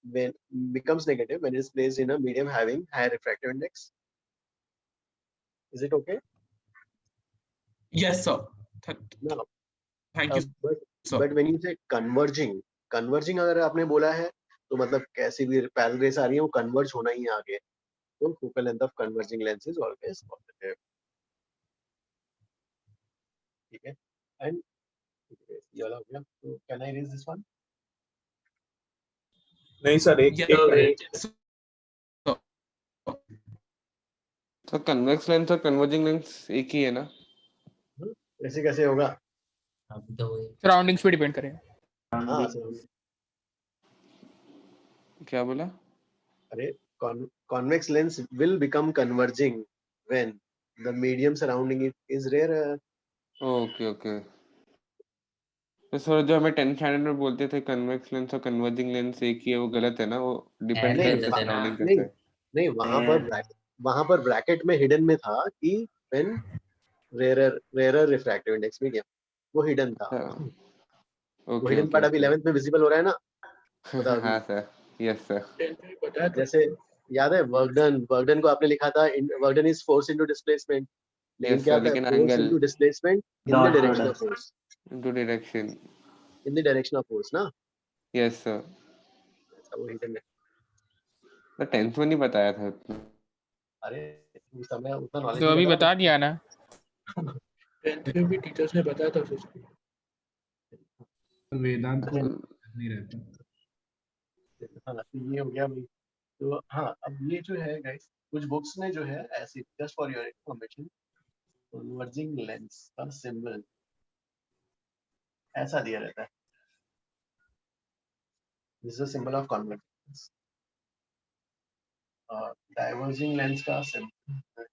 when it is placed in a medium having higher refractive index. Is it okay? Yes, sir. No. Thank you, sir. But when you say converging अगर आपने बोला है तो मतलब कैसी भी पैरेलल रेस आ रही है वो कन्वर्ज होना ही है आगे, तो focal length of converging lens is always positive. ठीक है, and ये वाला हो गया, तो can I erase this one? नहीं सर, एक तो कन्वेक्स लेंस और कन्वर्जिंग लेंस एक ही है ना? ऐसे कैसे होगा? सराउंडिंग्स पे डिपेंड करेगा। हाँ, क्या बोला? अरे convex lens will become converging when the medium surrounding it is rarer. Okay. तो सर जो हमें 10th स्टैंडर्ड में बोलते थे कन्वेक्स लेंस और कन्वर्जिंग लेंस एक ही है, वो गलत है ना? वो डिपेंड करता है सराउंडिंग कैसा है। नहीं, वहां पर ब्रैकेट में हिडन में था कि when rarer refractive index medium, वो हिडन था। वो हिडन पार्ट अभी 11th में विजिबल हो रहा है ना? हाँ सर, यस सर। जैसे याद है वर्कडन को आपने लिखा था work done is force into displacement, लेकिन क्या था? Force into displacement in the direction of force, in the direction of force ना? Yes sir. वो हिडन है। तो 10th में नहीं बताया था उतना। अरे उस समय उतना नॉलेज तो अभी बता दिया ना। 10th में भी टीचर्स ने बताया था फिर वेदांत को नहीं रहता। हाँ, ये हो गया भाई। तो हाँ, अब ये जो है गाइस, कुछ बुक्स में जो है ऐसे, just for your information, converging lens का सिंबल ऐसा दिया रहता है। This is the symbol of converging lens. और डाइवर्जिंग लेंस का सिंबल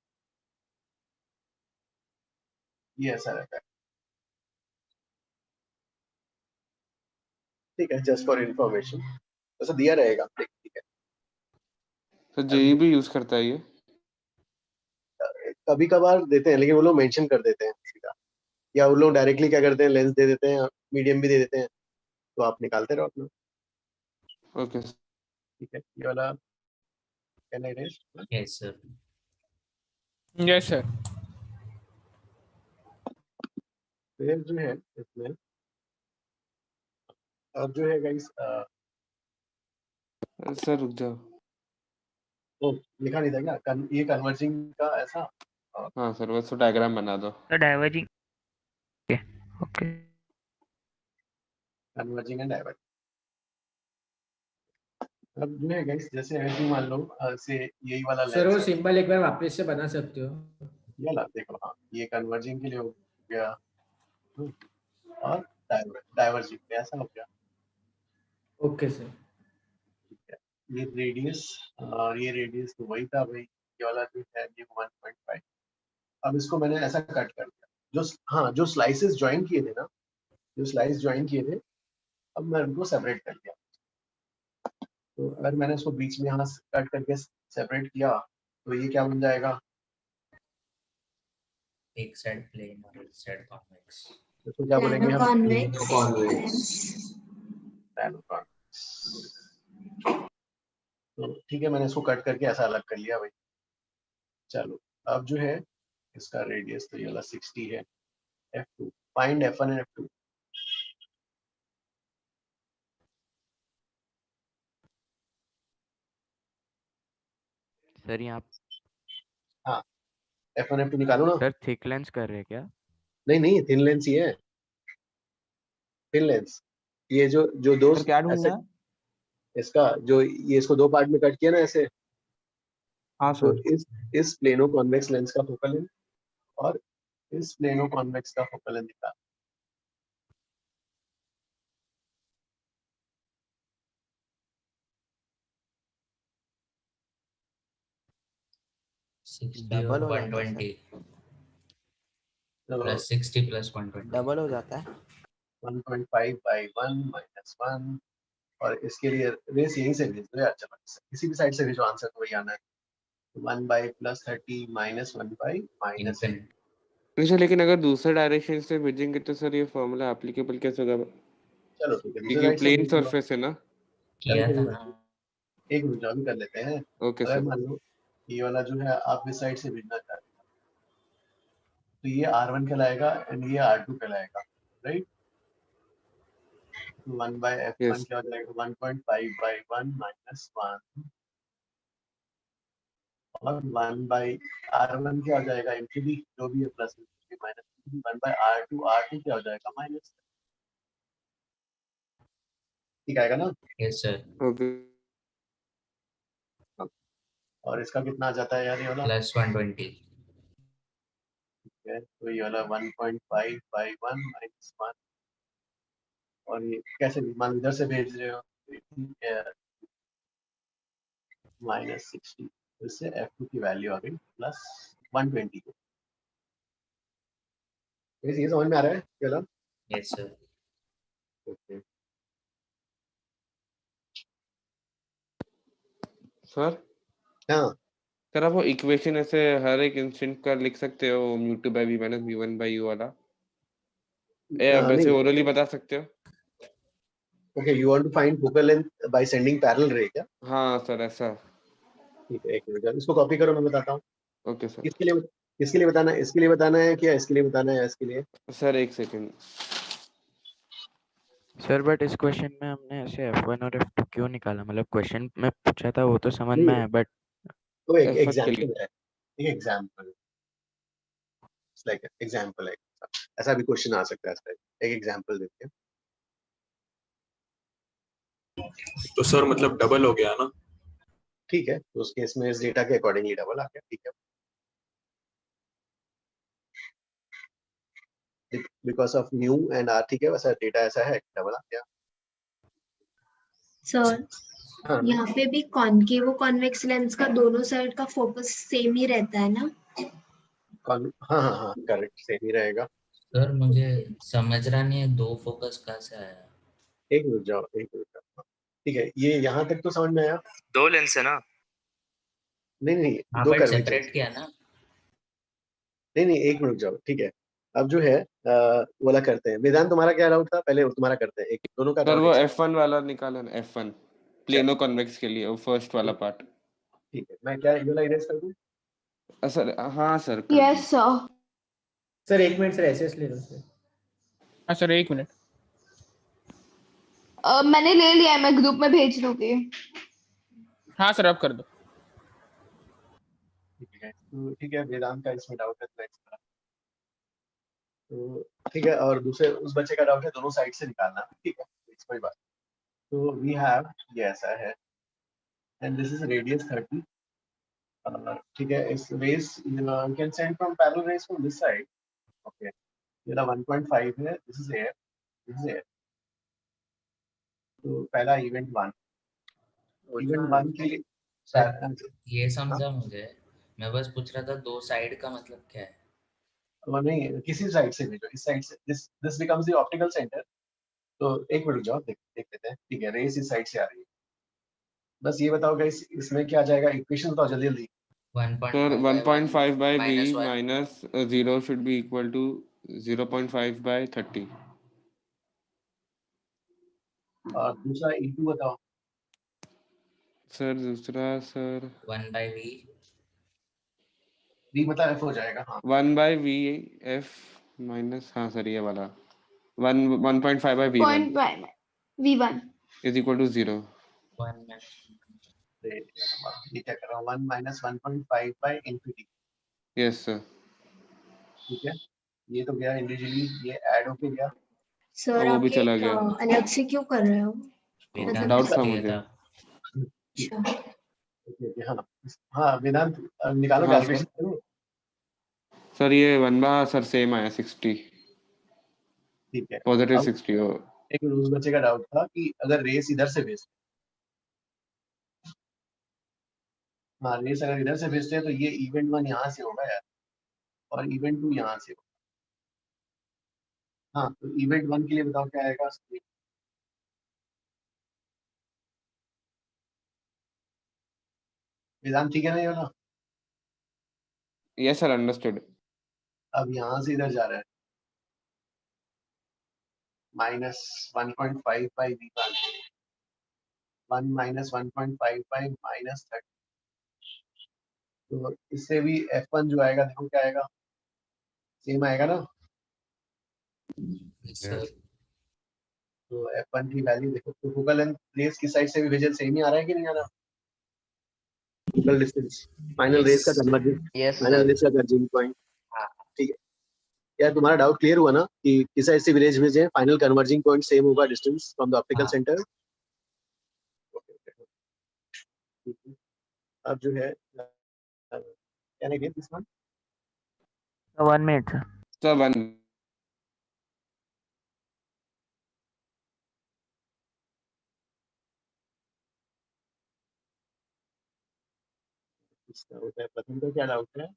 ये ऐसा रहता है। ठीक है, जस्ट फॉर इंफॉर्मेशन ऐसा दिया रहेगा। ठीक है, तो जेई भी यूज करता है ये? कभी कभार देते हैं, लेकिन वो लोग मेंशन कर देते हैं सीधा, या वो लोग डायरेक्टली क्या करते हैं, लेंस दे देते हैं, मीडियम भी दे देते हैं, तो आप निकालते रहो अपना। ओके ठीक है, ये वाला can I raise? Yes sir. Yes sir. फिर जो है इसमें अब जो है गाइस, सर रुक जाओ, ओ लिखा नहीं था क्या ये कन्वर्जिंग का ऐसा? हाँ सर, बस डायग्राम बना दो। Diverging, okay, converging and diverging. अब जो है गाइस, जैसे ऐसे मान लो से यही वाला सर वो सिंबल एक बार वापस से बना सकते हो? ये ला देखो, हाँ ये कन्वर्जिंग के लिए हो गया और डाइवर्जिंग ऐसा हो गया। Okay sir. ये रेडियस और ये रेडियस तो वही था भाई, ये वाला जो है ये 1.5। अब इसको मैंने ऐसा कट कर दिया, जो स्लाइसेस ज्वाइन किए थे ना, जो स्लाइस ज्वाइन किए थे, अब मैं उनको सेपरेट कर दिया। तो अगर मैंने इसको बीच में यहाँ कट करके सेपरेट किया तो ये क्या बन जाएगा? एक साइड प्लेन और एक साइड कॉन्वेक्स। तो क्या बोलेंगे हम? तो ठीक है, मैंने इसको कट करके ऐसा अलग कर लिया भाई। चलो अब जो है इसका रेडियस तो ये वाला 60 है। F2 find F1 and F2। Sir यहाँ हाँ, F1 F2 निकालो ना। सर थिक लेंस कर रहे हैं क्या? नहीं, थिन लेंस ही है, थिन लेंस। ये जो दो क्या ढूंढना है? इसका जो ये इसको दो पार्ट में कट किया ना ऐसे, हाँ तो सर। इस प्लेनो कॉन्वेक्स लेंस का फोकल लेंथ और इस प्लेनो कॉन्वेक्स का फोकल लेंथ निकाल। डबल 120। प्लस 60 प्लस 120 डबल हो जाता है 1.5 by 1 minus 1 और इसके लिए रेस यहीं से भेज दो यार, चलो किसी भी साइड से भेजो, आंसर तो वही आना है। 1 by plus 30 minus 1 by minus अच्छा, लेकिन अगर दूसरे डायरेक्शन से भेजेंगे तो सर ये फॉर्मूला एप्लीकेबल कैसे होगा? चलो ठीक है, दूसरे क्योंकि साइड से प्लेन भेज दो। सरफेस है ना। किया था ना। एक मिनट अभी कर लेते हैं। ओके अगर सर। मान लो ये वाला जो है आप इस साइड से भेजना चाहते हैं तो ये R1 कहलाएगा एंड ये R2 कहलाएगा, राइट? 1 by F1 क्या हो जाएगा? 1.5 by 1 minus 1 और 1 by R1 क्या हो जाएगा? इंफिनिटी जो भी है plus minus 1 by R2, R2 क्या हो जाएगा? माइनस। ठीक आएगा ना? Yes sir. ओके। और इसका कितना आ जाता है यार ये वाला? प्लस 120। ठीक है, तो ये वाला 1.5 by 1 minus 1 और ये कैसे मान इधर से भेज रहे हो? माइनस 60, इससे F2 की वैल्यू आ गई प्लस 120। ये समझ में आ रहा है क्या? Yes sir. Okay sir. हाँ सर आप वो इक्वेशन ऐसे हर एक इंस्टेंट का लिख सकते हो, mu2 by v minus v1 by u वाला? आप ऐसे ओरली बता सकते हो? Okay, you want to find focal length by sending parallel ray क्या? हाँ सर ऐसा। ठीक है, एक मिनट इसको कॉपी करो, मैं बताता हूँ। Okay sir. किसके लिए बताना है? इसके लिए बताना है क्या इसके लिए बताना है? इसके लिए सर एक सेकंड सर, बट इस क्वेश्चन में हमने ऐसे F1 और F2 क्यों निकाला? मतलब क्वेश्चन में पूछा था वो तो समझ में आया, बट तो एक एग्जांपल है, एक एग्जांपल, इट्स लाइक एग्जांपल है। ऐसा भी क्वेश्चन आ सकता है इस टाइप। एक एग्जांपल देते हैं। तो सर मतलब डबल हो गया ना? ठीक है, तो उस केस में इस डेटा के अकॉर्डिंगली डबल आ गया। ठीक है, because of mu and R. ठीक है, वैसा डेटा ऐसा है डबल आ गया। सर यहाँ पे भी कॉनकेव और कॉन्वेक्स लेंस का दोनों साइड का फोकस सेम ही रहता है ना? हाँ हाँ हाँ, करेक्ट, सेम ही रहेगा। सर मुझे समझ रहा नहीं है, दो फोकस कहाँ से आया? एक मिनट जाओ, एक मिनट। ठीक है, ये यहाँ तक तो समझ में आया। दो लेंस है ना? नहीं दो बट कर्वेचर सेपरेट किया ना? नहीं एक मिनट जाओ। ठीक है, अब जो है वाला करते हैं। वेदांत तुम्हारा क्या डाउट था? पहले तुम्हारा करते हैं, एक दोनों का सर डाउट। वो F1 वाला निकाला ना, F1 प्लेनो कॉन्वेक्स के लिए वो फर्स्ट वाला पार्ट। ठीक है, मैं क्या ये वाला इरेज कर दूं? सर हाँ सर। Yes sir. सर एक मिनट सर, एसएस ले लो सर। हाँ सर एक मिनट। मैंने ले लिया है, मैं ग्रुप में भेज दूंगी। हाँ सर अब कर दो। ठीक है, वेदांत का इसमें डाउट है तो ठीक है, और दूसरे उस बच्चे का डाउट है दोनों साइड से निकालना। ठीक है, कोई बात। तो वी हैव ये ऐसा है एंड दिस इज रेडियस 30। ठीक है, इस rays you can send from parallel rays from this side. Okay, ये 1.5 है, this is air, this is air. तो पहला इवेंट 1 के लिए सर ये समझा मुझे, मैं बस पूछ रहा था दो साइड का मतलब क्या है? वो नहीं, किसी साइड से भेजो, इस साइड से this becomes the optical centre. तो एक मिनट जाओ, देख लेते हैं। ठीक है, रेस इस साइड से आ रही है। बस ये बताओ गाइस, इसमें क्या आ जाएगा? इक्वेशन बताओ जल्दी जल्दी। 1.5 by b minus 0 should be equal to 0.5 by 30। और दूसरा E2 बताओ। सर दूसरा सर 1 by v। v मतलब f हो जाएगा। हाँ 1 by v f minus, हाँ सर ये वाला 1.5 by v1 v1 is equal to 0। ये क्या कर रहा हूँ? 1 minus 1.5 by infinity। Yes sir. ठीक है, ये तो गया इंडिविजुअली, ये ऐड होके गया। सर वो आप भी ये चला गया। अलग से क्यों कर रहे हो? डाउट था मुझे। हाँ हाँ, वेदांत निकालो, हाँ कैलकुलेशन करो। सर ये 1 बार सर सेम आया 60। ठीक है, पॉजिटिव 60 हो। एक उस बच्चे का डाउट था कि अगर रेस इधर से भेजते, हाँ रेस अगर इधर से भेजते हैं तो ये इवेंट 1 यहाँ से होगा यार और इवेंट 2 यहाँ से होगा। हाँ, तो इवेंट 1 के लिए बताओ क्या आएगा। वेदांत ठीक है ना ये वाला? Yes sir, understood. अब यहाँ से इधर जा रहा है -1.5 बाई V1, 1 - 1.5 बाई -30। तो इससे भी F1 जो आएगा देखो क्या आएगा, सेम आएगा ना। तो F1 की वैल्यू देखो, तो फोकल लेंथ रेस की साइड से भी विजन सेम ही आ रहा है कि नहीं आ रहा? फोकल डिस्टेंस, फाइनल रेस का कन्वर्जिंग, फाइनल रेस का कन्वर्जिंग पॉइंट। ठीक है, क्या तुम्हारा डाउट क्लियर हुआ ना कि किस साइड से विलेज भेजे, फाइनल कन्वर्जिंग पॉइंट सेम होगा distance from the optical centre. अब जो है can I get this one? 1 minute sir. Sir 1। इसका होता है प्रथम का क्या डाउट है?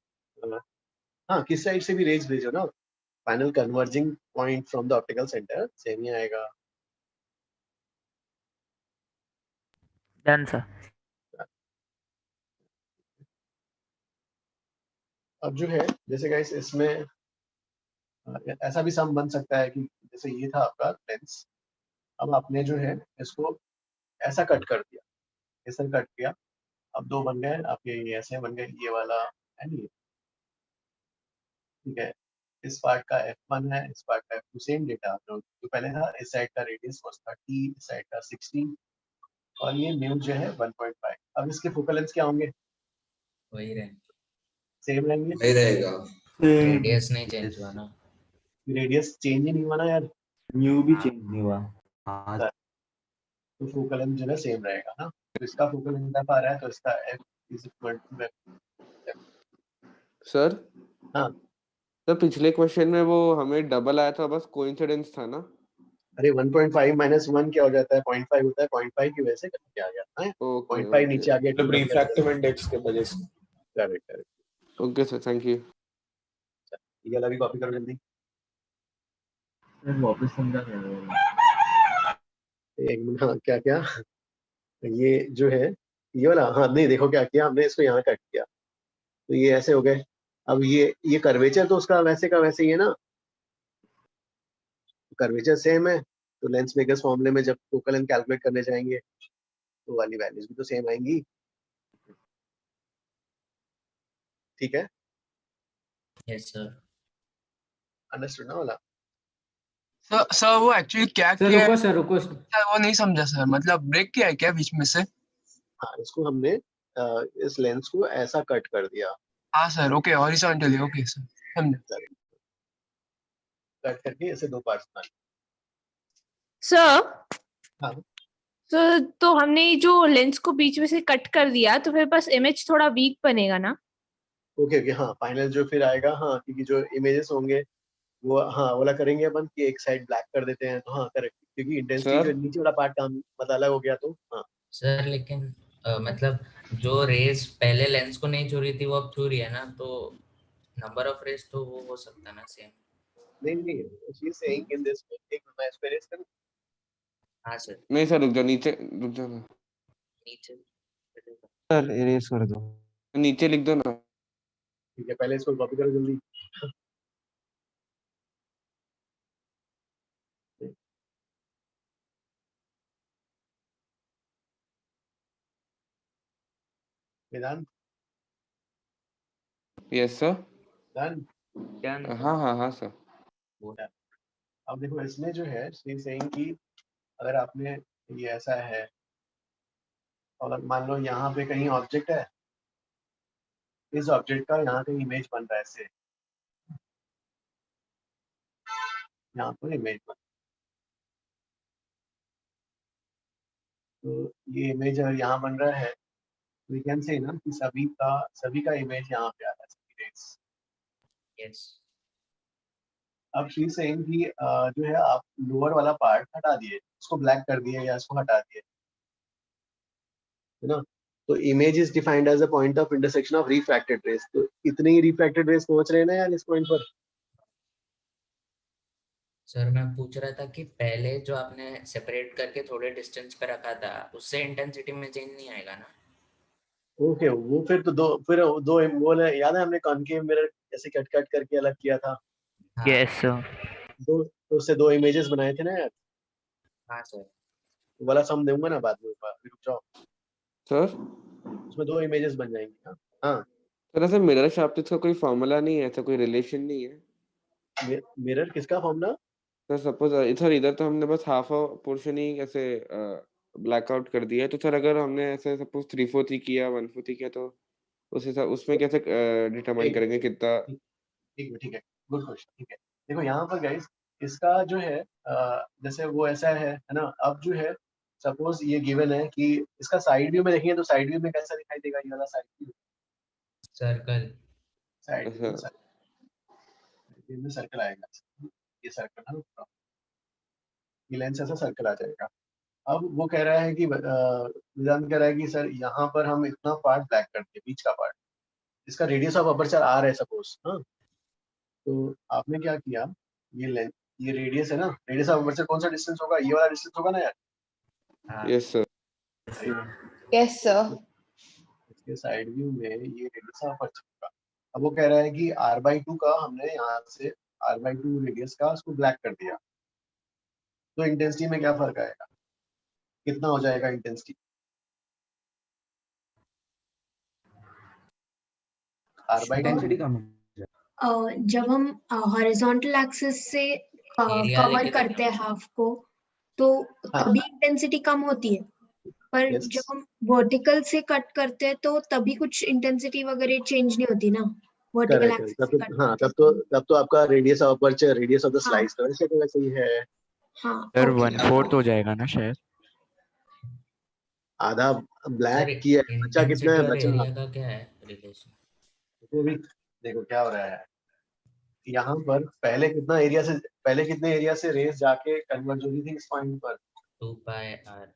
हाँ, किस साइड से भी रेज भेजो ना, final converging point from the optical centre same ही आएगा। Done sir. अब जो है जैसे गाइस इसमें ऐसा भी सम बन सकता है कि जैसे ये था आपका लेंस, अब आपने जो है इसको ऐसा कट कर दिया, ऐसा कट किया, अब दो बन गए आपके, ये ऐसे बन गए, ये वाला एंड ये। ठीक है, इस पार्ट का F1 है, इस पार्ट का F2, सेम डेटा जो पहले था। इस साइड का रेडियस वाज 30, इस साइड का 60 और ये म्यू जो है 1.5। अब इसके फोकल लेंथ क्या होंगे? वही रहे, सेम रहेंगे, वही रहेगा। रेडियस नहीं चेंज हुआ ना, रेडियस चेंज ही नहीं हुआ ना यार, म्यू भी चेंज नहीं हुआ। तो फोकल लेंथ जो है सेम रहेगा ना। तो इसका फोकल लेंथ आ रहा है, तो इसका F is equal to sir हाँ तो पिछले क्वेश्चन में वो हमें डबल आया था, बस कोइंसिडेंस था ना। अरे 1.5 - 1 क्या हो जाता है? 0.5 होता है, 0.5 की वजह से क्या आ गया है, 0.5 नीचे आ गया, मतलब रिफ्रैक्टिव इंडेक्स के वजह से। Correct correct. Okay sir, thank you. ये वाला भी कॉपी करो जल्दी। सर वापस समझा एक मिनट, हाँ क्या क्या ये जो है ये वाला, हाँ नहीं देखो क्या किया हमने, इसको यहाँ कट किया तो ये ऐसे हो गए। अब ये कर्वेचर तो उसका वैसे का वैसे ही है ना, कर्वेचर सेम है, तो लेंस मेकर्स फॉर्मूले में जब फोकल लेंथ कैलकुलेट करने जाएंगे तो वाली वैल्यूज भी तो सेम आएंगी। ठीक है, यस सर, अंडरस्टूड ना वाला? सर वो एक्चुअली क्या सर किया रुको है? सर रुको सर वो नहीं समझा सर, मतलब ब्रेक किया है क्या बीच में से? हाँ, इसको हमने इस लेंस को ऐसा कट कर दिया। हाँ sir, okay, horizontally, okay sir, समझा। कट करके ऐसे दो पार्ट्स बना लिए। सर हाँ तो हमने जो लेंस को बीच में से कट कर दिया तो फिर बस इमेज थोड़ा वीक बनेगा ना? ओके ओके, हाँ फाइनल जो फिर आएगा, हाँ क्योंकि जो इमेजेस होंगे वो हाँ वाला करेंगे अपन कि एक साइड ब्लैक कर देते हैं, तो हाँ करेक्ट, क्योंकि इंटेंसिटी जो नीचे वाला पार्ट काम मतलब अलग हो गया तो हाँ। सर लेकिन मतलब जो रेस पहले लेंस को नहीं छू रही थी वो अब छू रही है ना, तो नंबर ऑफ रेस तो वो हो सकता है ना सेम। नहीं she is saying in this, एक मैं इस पे रेस करूं? हाँ सर, नहीं सर, रुक जाओ, नीचे रुक जाओ, नीचे सर इरेज कर दो, नीचे लिख दो ना। ठीक है, पहले इसको कॉपी करो जल्दी। वेदांत यस सर, डन। हाँ सर। अब देखो इसमें जो है शी इज सेइंग कि अगर आपने ये ऐसा है और मान लो यहाँ पे कहीं ऑब्जेक्ट है, इस ऑब्जेक्ट का यहाँ कहीं इमेज बन रहा है, ऐसे यहाँ पर इमेज बन, तो ये इमेज अगर यहाँ बन रहा है वी कैन से ना कि सभी का इमेज यहाँ पे आ रहा है, सभी रेस। यस, अब शी इज सेइंग कि जो है आप लोअर वाला पार्ट हटा दिए, उसको ब्लैक कर दिए या इसको हटा दिए, है ना। तो image is defined as a point of intersection of refracted rays, तो इतने ही रिफ्रैक्टेड रेस पहुंच रहे हैं ना यार इस पॉइंट पर। सर मैं पूछ रहा था कि पहले जो आपने सेपरेट करके थोड़े डिस्टेंस पे रखा था उससे इंटेंसिटी में चेंज नहीं आएगा ना? ओके, वो फिर तो दो वो याद है हमने कॉनकेव मिरर ऐसे कट कट करके अलग किया था। Yes sir. तो उससे दो इमेजेस बनाए थे ना यार। हाँ सर। वाला सम दूंगा ना बाद में, रुक जाओ। सर उसमें दो इमेजेस बन जाएंगी। हाँ हाँ सर, ऐसे मिरर शार्पनेस का कोई फॉर्मूला नहीं है, ऐसा कोई रिलेशन नहीं है। मिरर किसका फॉर्मूला? सर सपोज इधर इधर तो हमने बस हाफ पोर्शन ही ऐसे ब्लैकआउट कर दिया है, तो सर अगर हमने ऐसे सपोज 3/4 ही किया 1/4 ही किया तो उस हिसाब उसमें कैसे डिटरमाइन करेंगे कितना? ठीक है, गुड क्वेश्चन। ठीक है, देखो यहाँ पर गाइस इसका जो है जैसे वो ऐसा है ना। अब जो है सपोज ये गिवन है कि इसका साइड व्यू में देखेंगे तो साइड व्यू में कैसा दिखाई देगा ये वाला side view? Circle. Side view में सर्कल आएगा। ये सर्कल है ना, ये लेंस ऐसा सर्कल आ जाएगा। अब वो कह रहा है कि वेदांत कह रहा है कि सर यहाँ पर हम इतना पार्ट ब्लैक करते हैं, बीच का पार्ट, इसका रेडियस ऑफ अपर्चर आर है सपोज। हाँ, तो आपने क्या किया, ये रेडियस है ना, रेडियस ऑफ अपर्चर कौन सा डिस्टेंस होगा? ये वाला डिस्टेंस होगा ना यार। Yes sir. Yes sir. इसके साइड व्यू में ये रेडियस ऑफ अपर्चर होगा। अब वो कह रहा है कि r/2 का हमने यहाँ से r/2 रेडियस का उसको ब्लैक कर दिया, तो इंटेंसिटी में क्या फर्क आएगा? कितना हो जाएगा इंटेंसिटी? इंटेंसिटी कम जब हम हॉरिजॉन्टल एक्सिस से कवर करते हैं हाफ को तो तभी इंटेंसिटी कम होती है, पर जब हम वर्टिकल से कट करते हैं तो तभी कुछ इंटेंसिटी वगैरह चेंज नहीं होती ना वर्टिकल एक्सिस से कट। हाँ, तब तो आपका radius of aperture, radius of the slice का वैसे तो वैसे ही है। हाँ सर 1/4 हो जाएगा ना शायद। आधा ब्लैक किया, बचा कितना है? बचा एरिया का क्या है रिलेशन? तो भी देखो क्या हो रहा है यहाँ पर। पहले कितने एरिया से रेस जाके कन्वर्ज हो रही थी इस पॉइंट पर? 2πr।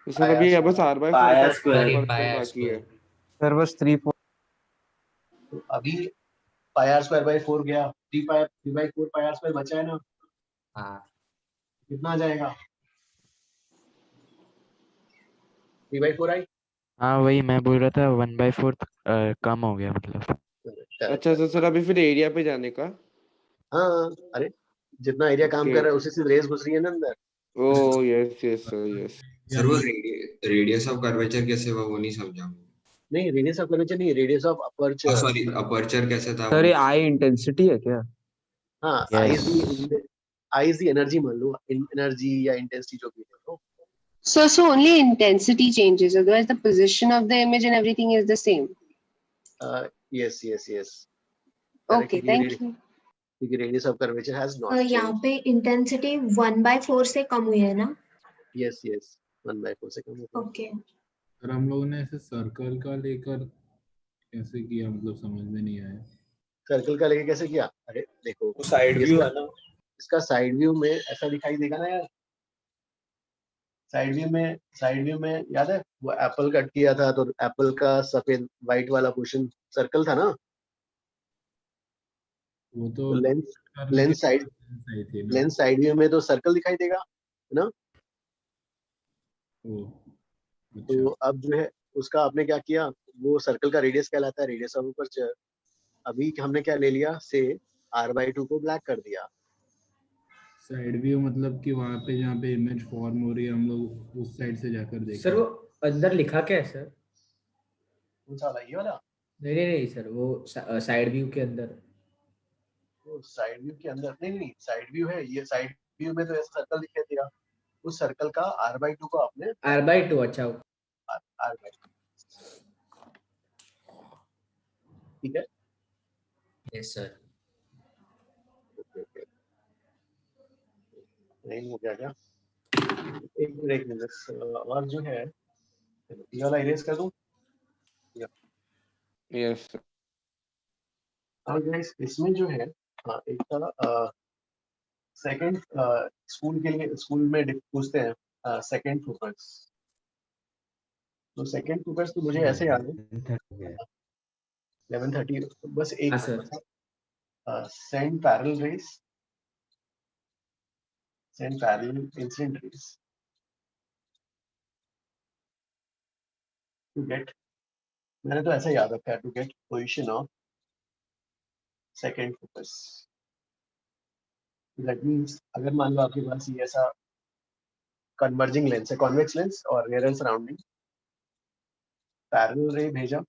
सर अभी ये बस r/4 बाकी है सर, बस 3/4। तो अभी πr²/4 गया, 3/4 πr² बचा है ना। हाँ, कितना आ जाएगा? 3/4 आई। हाँ वही मैं बोल रहा था 1/4 कम हो गया मतलब। अच्छा तो सर अभी फिर एरिया पे जाने का। हाँ, अरे जितना एरिया काम कर रहा है उसी से रेस घुस रही है ना अंदर। Oh yes yes yes. Sir वो रेडियस ऑफ कर्वेचर कैसे हुआ वो नहीं समझा। नहीं, रेडियस ऑफ कर्वेचर नहीं, radius of aperture. Sorry, aperture कैसे था? सर ये आई इंटेंसिटी है क्या? हाँ, आई इज द एनर्जी, मान लो एनर्जी या इंटेंसिटी जो भी है। तो So only intensity changes, otherwise the position of the image and everything is the same. Yes. Okay, thank you. क्योंकि radius of curvature has not यहाँ पे इंटेंसिटी 1/4 से कम हुई है ना? यस 1/4 से कम हुई। ओके सर हम लोगों ने ऐसे सर्कल का लेकर कैसे किया, मतलब समझ में नहीं आया। सर्कल का लेके कैसे किया? अरे देखो साइड व्यू है ना, इसका साइड व्यू में ऐसा दिखाई देगा ना यार। साइड व्यू में याद है वो एप्पल कट किया था तो एप्पल का सफेद व्हाइट वाला पोर्शन सर्कल था ना। वो तो लेंस साइड व्यू में तो सर्कल दिखाई देगा है ना। तो अब जो है उसका आपने क्या किया, वो सर्कल का रेडियस कहलाता है रेडियस ऑफ अपर्चर। अभी हमने क्या ले लिया, से r/2 को ब्लैक कर दिया। साइड व्यू मतलब कि वहाँ पे जहाँ पे इमेज फॉर्म हो रही है हम लोग उस साइड से जाकर देखें। सर वो अंदर लिखा क्या है सर? कौन सा वाला? ये वाला? नहीं सर, वो साइड व्यू के अंदर। वो साइड व्यू के अंदर नहीं, साइड व्यू है ये। साइड व्यू में तो ऐसा सर्कल दिखाई देगा, उस सर्कल का r/2 को आपने r/2। अच्छा r/2 ठीक है। Yes sir. नहीं हो गया क्या? एक मिनट और जो है ये वाला इरेज कर दूं। यस और गाइस इसमें जो है एक था सेकंड स्कूल के लिए, स्कूल में पूछते हैं सेकंड फोकस। तो सेकंड फोकस तो मुझे ऐसे याद है 11:30 बस एक send parallel rays send parallel incident rays to get, मैंने तो ऐसा याद रखा है, to get position of second focus. That means अगर मान लो आपके पास ये ऐसा converging lens है, convex lens और rear and surrounding, parallel ray भेजा,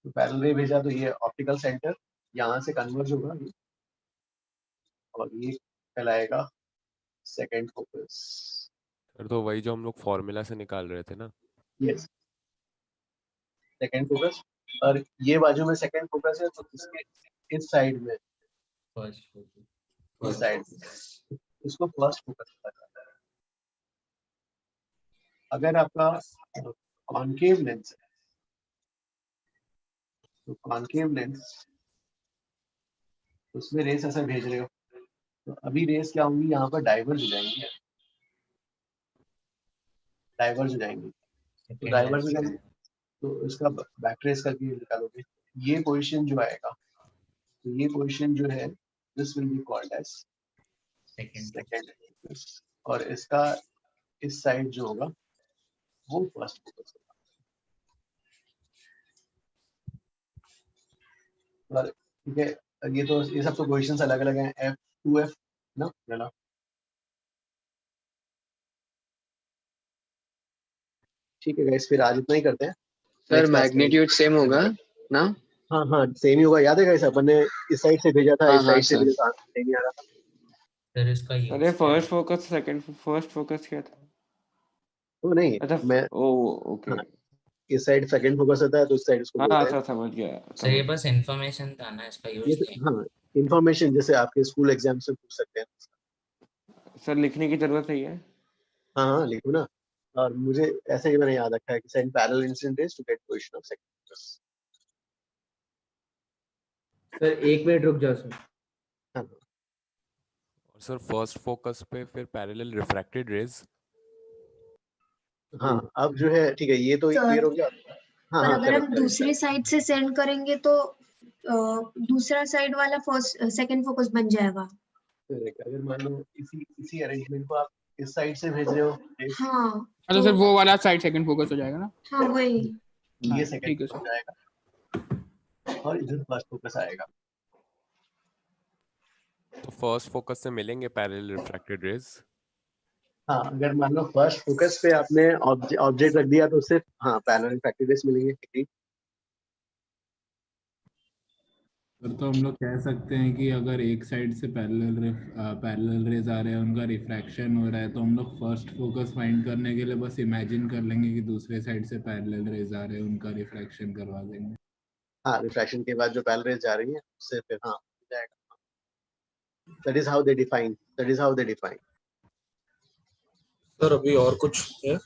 तो पैरेलल रे भेजा तो ये ऑप्टिकल सेंटर यहाँ से कन्वर्ज होगा ये, और ये कहलाएगा सेकंड फोकस। सर तो वही जो हम लोग फॉर्मूला से निकाल रहे थे ना। यस, सेकंड फोकस, और ये बाजू में सेकंड फोकस है तो इसके इस साइड में फर्स्ट फोकस, इस साइड में इसको फर्स्ट फोकस कहा जाता है। अगर आपका कॉनकेव लेंस है तो कॉनकेव लेंस उसमें रेस ऐसा भेज रहे हो तो अभी रेस क्या होंगी, यहाँ पर डाइवर्ज हो जाएंगी, डाइवर्ज हो जाएंगी, तो डाइवर्ज हो जाएंगे तो इसका बैक ट्रेस करके निकालोगे, ये पोजीशन जो आएगा तो ये पोजीशन जो है this will be called as second, और इसका इस साइड जो होगा वो फर्स्ट फोकस होगा। और ठीक है, ये सब तो पोजीशंस अलग अलग हैं, F2F ना चला। ठीक है गाइस, फिर आज इतना ही करते हैं। सर मैग्नीट्यूड सेम होगा ना? हाँ हाँ सेम ही होगा, याद है गाइस अपन ने इस साइड से भेजा था, इस साइड से भेजा था, सेम ही आ रहा था। सर इसका अरे first focus second first focus क्या था? वो नहीं, अच्छा मैं ओके हाँ, इस साइड सेकंड फोकस होता है तो इस साइड इसको बोलते हैं। हाँ समझ गया। सर ये बस इंफॉर्मेशन था ना, इसका यूज नहीं। हाँ इंफॉर्मेशन, जैसे आपके स्कूल एग्जाम से पूछ सकते हैं। सर लिखने की जरूरत नहीं है? हाँ हाँ लिखो ना, और मुझे ऐसे ही मैंने याद रखा है कि send parallel incident rays to get position of second focus. Sir 1 minute रुक जाओ सर। हाँ और सर फर्स्ट फोकस पे फिर पैरेलल रिफ्रैक्टेड रेज। हाँ अब जो है ठीक है, ये तो क्लियर हो गया। हाँ पर हाँ अगर हम दूसरी साइड से सेंड करेंगे तो दूसरा साइड वाला फर्स्ट सेकंड फोकस बन जाएगा। अगर मान लो इसी अरेंजमेंट को आप इस साइड से भेज रहे हो, हाँ तो सर वो वाला साइड सेकंड फोकस हो जाएगा ना? हाँ वही, ये सेकंड हो जाएगा और इधर फर्स्ट फोकस आएगा। तो फर्स्ट फोकस से मिलेंगे पैरेलल रिफ्रैक्टेड रेज। हाँ अगर मान लो फर्स्ट फोकस पे आपने ऑब्जेक्ट रख दिया तो सिर्फ हाँ पैरेलल रिफ्रैक्टेड रेज मिलेंगे। फिर तो हम लोग कह सकते हैं कि अगर एक साइड से पैरेलल रेज आ रहे हैं, उनका रिफ्रैक्शन हो रहा है, तो हम लोग फर्स्ट फोकस फाइंड करने के लिए बस इमेजिन कर लेंगे कि दूसरे साइड से पैरेलल रेज आ रहे हैं, उनका रिफ्रैक्शन करवा देंगे। हाँ रिफ्रैक्शन के बाद जो पैरेलल रेज जा रही है उससे फिर हाँ हो जाएगा। That is how they define. Sir अभी और कुछ है?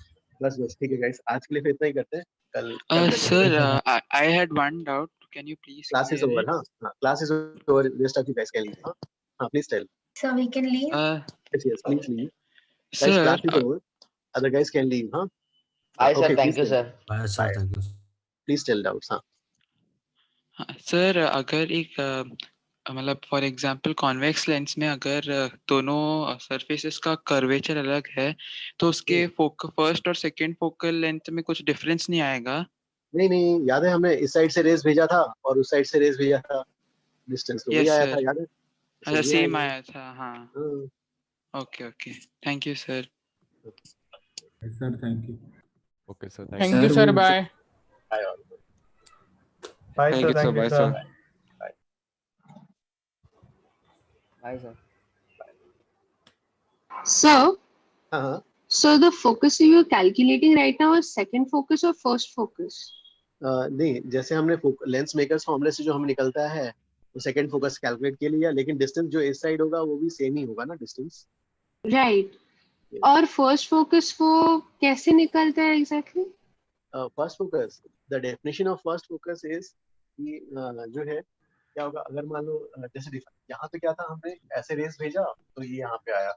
बस ठीक है गाइस, आज के लिए फिर इतना ही करते हैं। कल sir I had one doubt, can you please class is over. हाँ class is over, rest of you guys can leave. हाँ please tell. so we can leave. yes please leave guys, sir, class is over, other guys can leave. Huh? Bye sir, okay, thank you sir. Bye sir, thank you. Please tell doubts. हाँ सर अगर एक मतलब फॉर एग्जांपल कॉन्वेक्स लेंस में अगर दोनों सरफेसेस का कर्वेचर अलग है तो उसके फर्स्ट और सेकंड फोकल लेंथ में कुछ डिफरेंस नहीं आएगा? नहीं याद है हमने इस साइड से रेस भेजा था और उस साइड से रेस भेजा था, डिस्टेंस तो वही आया था, याद है? अच्छा सेम आया था। हाँ okay thank you sir. Sir thank you. Okay sir thank you sir, bye bye sir, thank you sir. Bye sir. So the focus you are calculating right now is second focus or first focus? नहीं, जैसे हमने लेंस मेकर्स फॉर्मूले से जो हमें निकलता है वो सेकंड फोकस कैलकुलेट के लिए, लेकिन डिस्टेंस जो इस साइड होगा वो भी सेम ही होगा ना डिस्टेंस। राइट और फर्स्ट फोकस वो कैसे निकलता है exactly? First focus, the definition of first focus is कि जो है क्या होगा, अगर मान लो जैसे यहाँ पे क्या था, हमने ऐसे रेस भेजा तो ये यहाँ पे आया,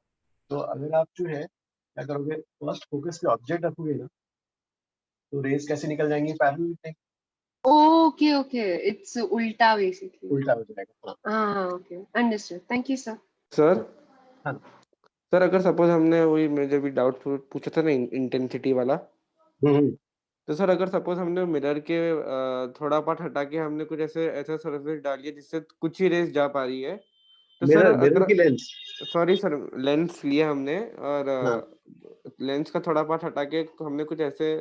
तो अगर आप जो है क्या करोगे, फर्स्ट फोकस पे ऑब्जेक्ट रखोगे ना तो रेस कैसे निकल जाएंगी, पैरेलल। ओके इट्स उल्टा बेसिकली, उल्टा हो जाएगा। हाँ okay understood, thank you sir. Sir हाँ सर अगर सपोज हमने वही मुझे भी डाउट पूछा था ना इंटेंसिटी वाला, तो सर अगर सपोज हमने मिरर के थोड़ा पार्ट हटा के हमने कुछ ऐसा सरफेस डाल दिया जिससे कुछ ही रेस जा पा रही है, तो सर मिरर की लेंस, सॉरी सर लेंस लिया हमने और हाँ। लेंस का थोड़ा पार्ट हटा के हमने कुछ ऐसे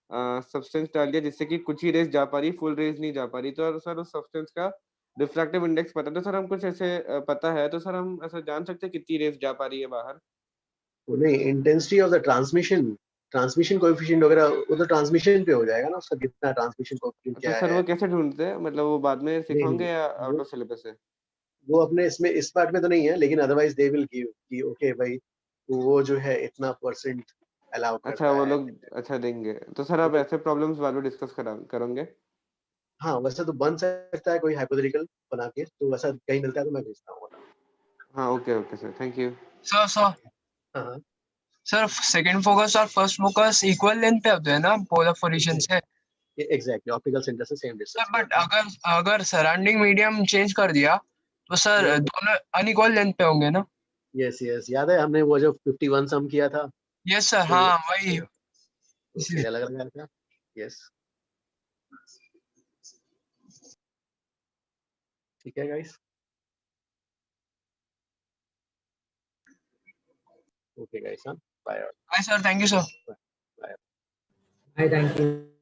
सब्सटेंस डाल दिया जिससे कि कुछ ही रेस जा पा रही, फुल रेस नहीं जा पा रही, तो सर उस सब्सटेंस का रिफ्रैक्टिव इंडेक्स पता है, तो सर हम कुछ ऐसे पता है तो सर हम ऐसा जान सकते हैं कितनी रेस जा पा रही है बाहर? नहीं, intensity of the transmission coefficient वगैरह वो तो ट्रांसमिशन पे हो जाएगा ना, उसका कितना ट्रांसमिशन कोएफिशिएंट क्या तो सर है। वो कैसे ढूंढते हैं, मतलब वो बाद में सिखाओगे या आउट ऑफ सिलेबस है? वो अपने इसमें इस पार्ट में तो नहीं है, लेकिन अदरवाइज दे विल गिव कि ओके भाई वो जो है इतना % अलाउ करता अच्छा वो है। लोग अच्छा देंगे, तो सर आप ऐसे प्रॉब्लम्स वालों डिस्कस करोगे? हाँ वैसे तो बन सकता है कोई हाइपोथेटिकल बना के, तो वैसा कहीं मिलता है तो मैं भेजता हूँ। हाँ okay sir, thank you sir हाँ सर सेकंड फोकस और फर्स्ट फोकस इक्वल लेंथ पे होते हैं ना पोलर पोजीशन से? एग्जैक्टली, ऑप्टिकल सेंटर से सेम डिस्टेंस। बट अगर सराउंडिंग मीडियम चेंज कर दिया तो सर दोनों अनइक्वल लेंथ पे होंगे ना? यस याद है हमने वो जो 51 सम किया था? यस सर, हाँ वही उसके अलग अलग आया था। यस ठीक है गाइस, ओके गाइस, हाँ bye sir, thank you sir. Bye. Hi, thank you.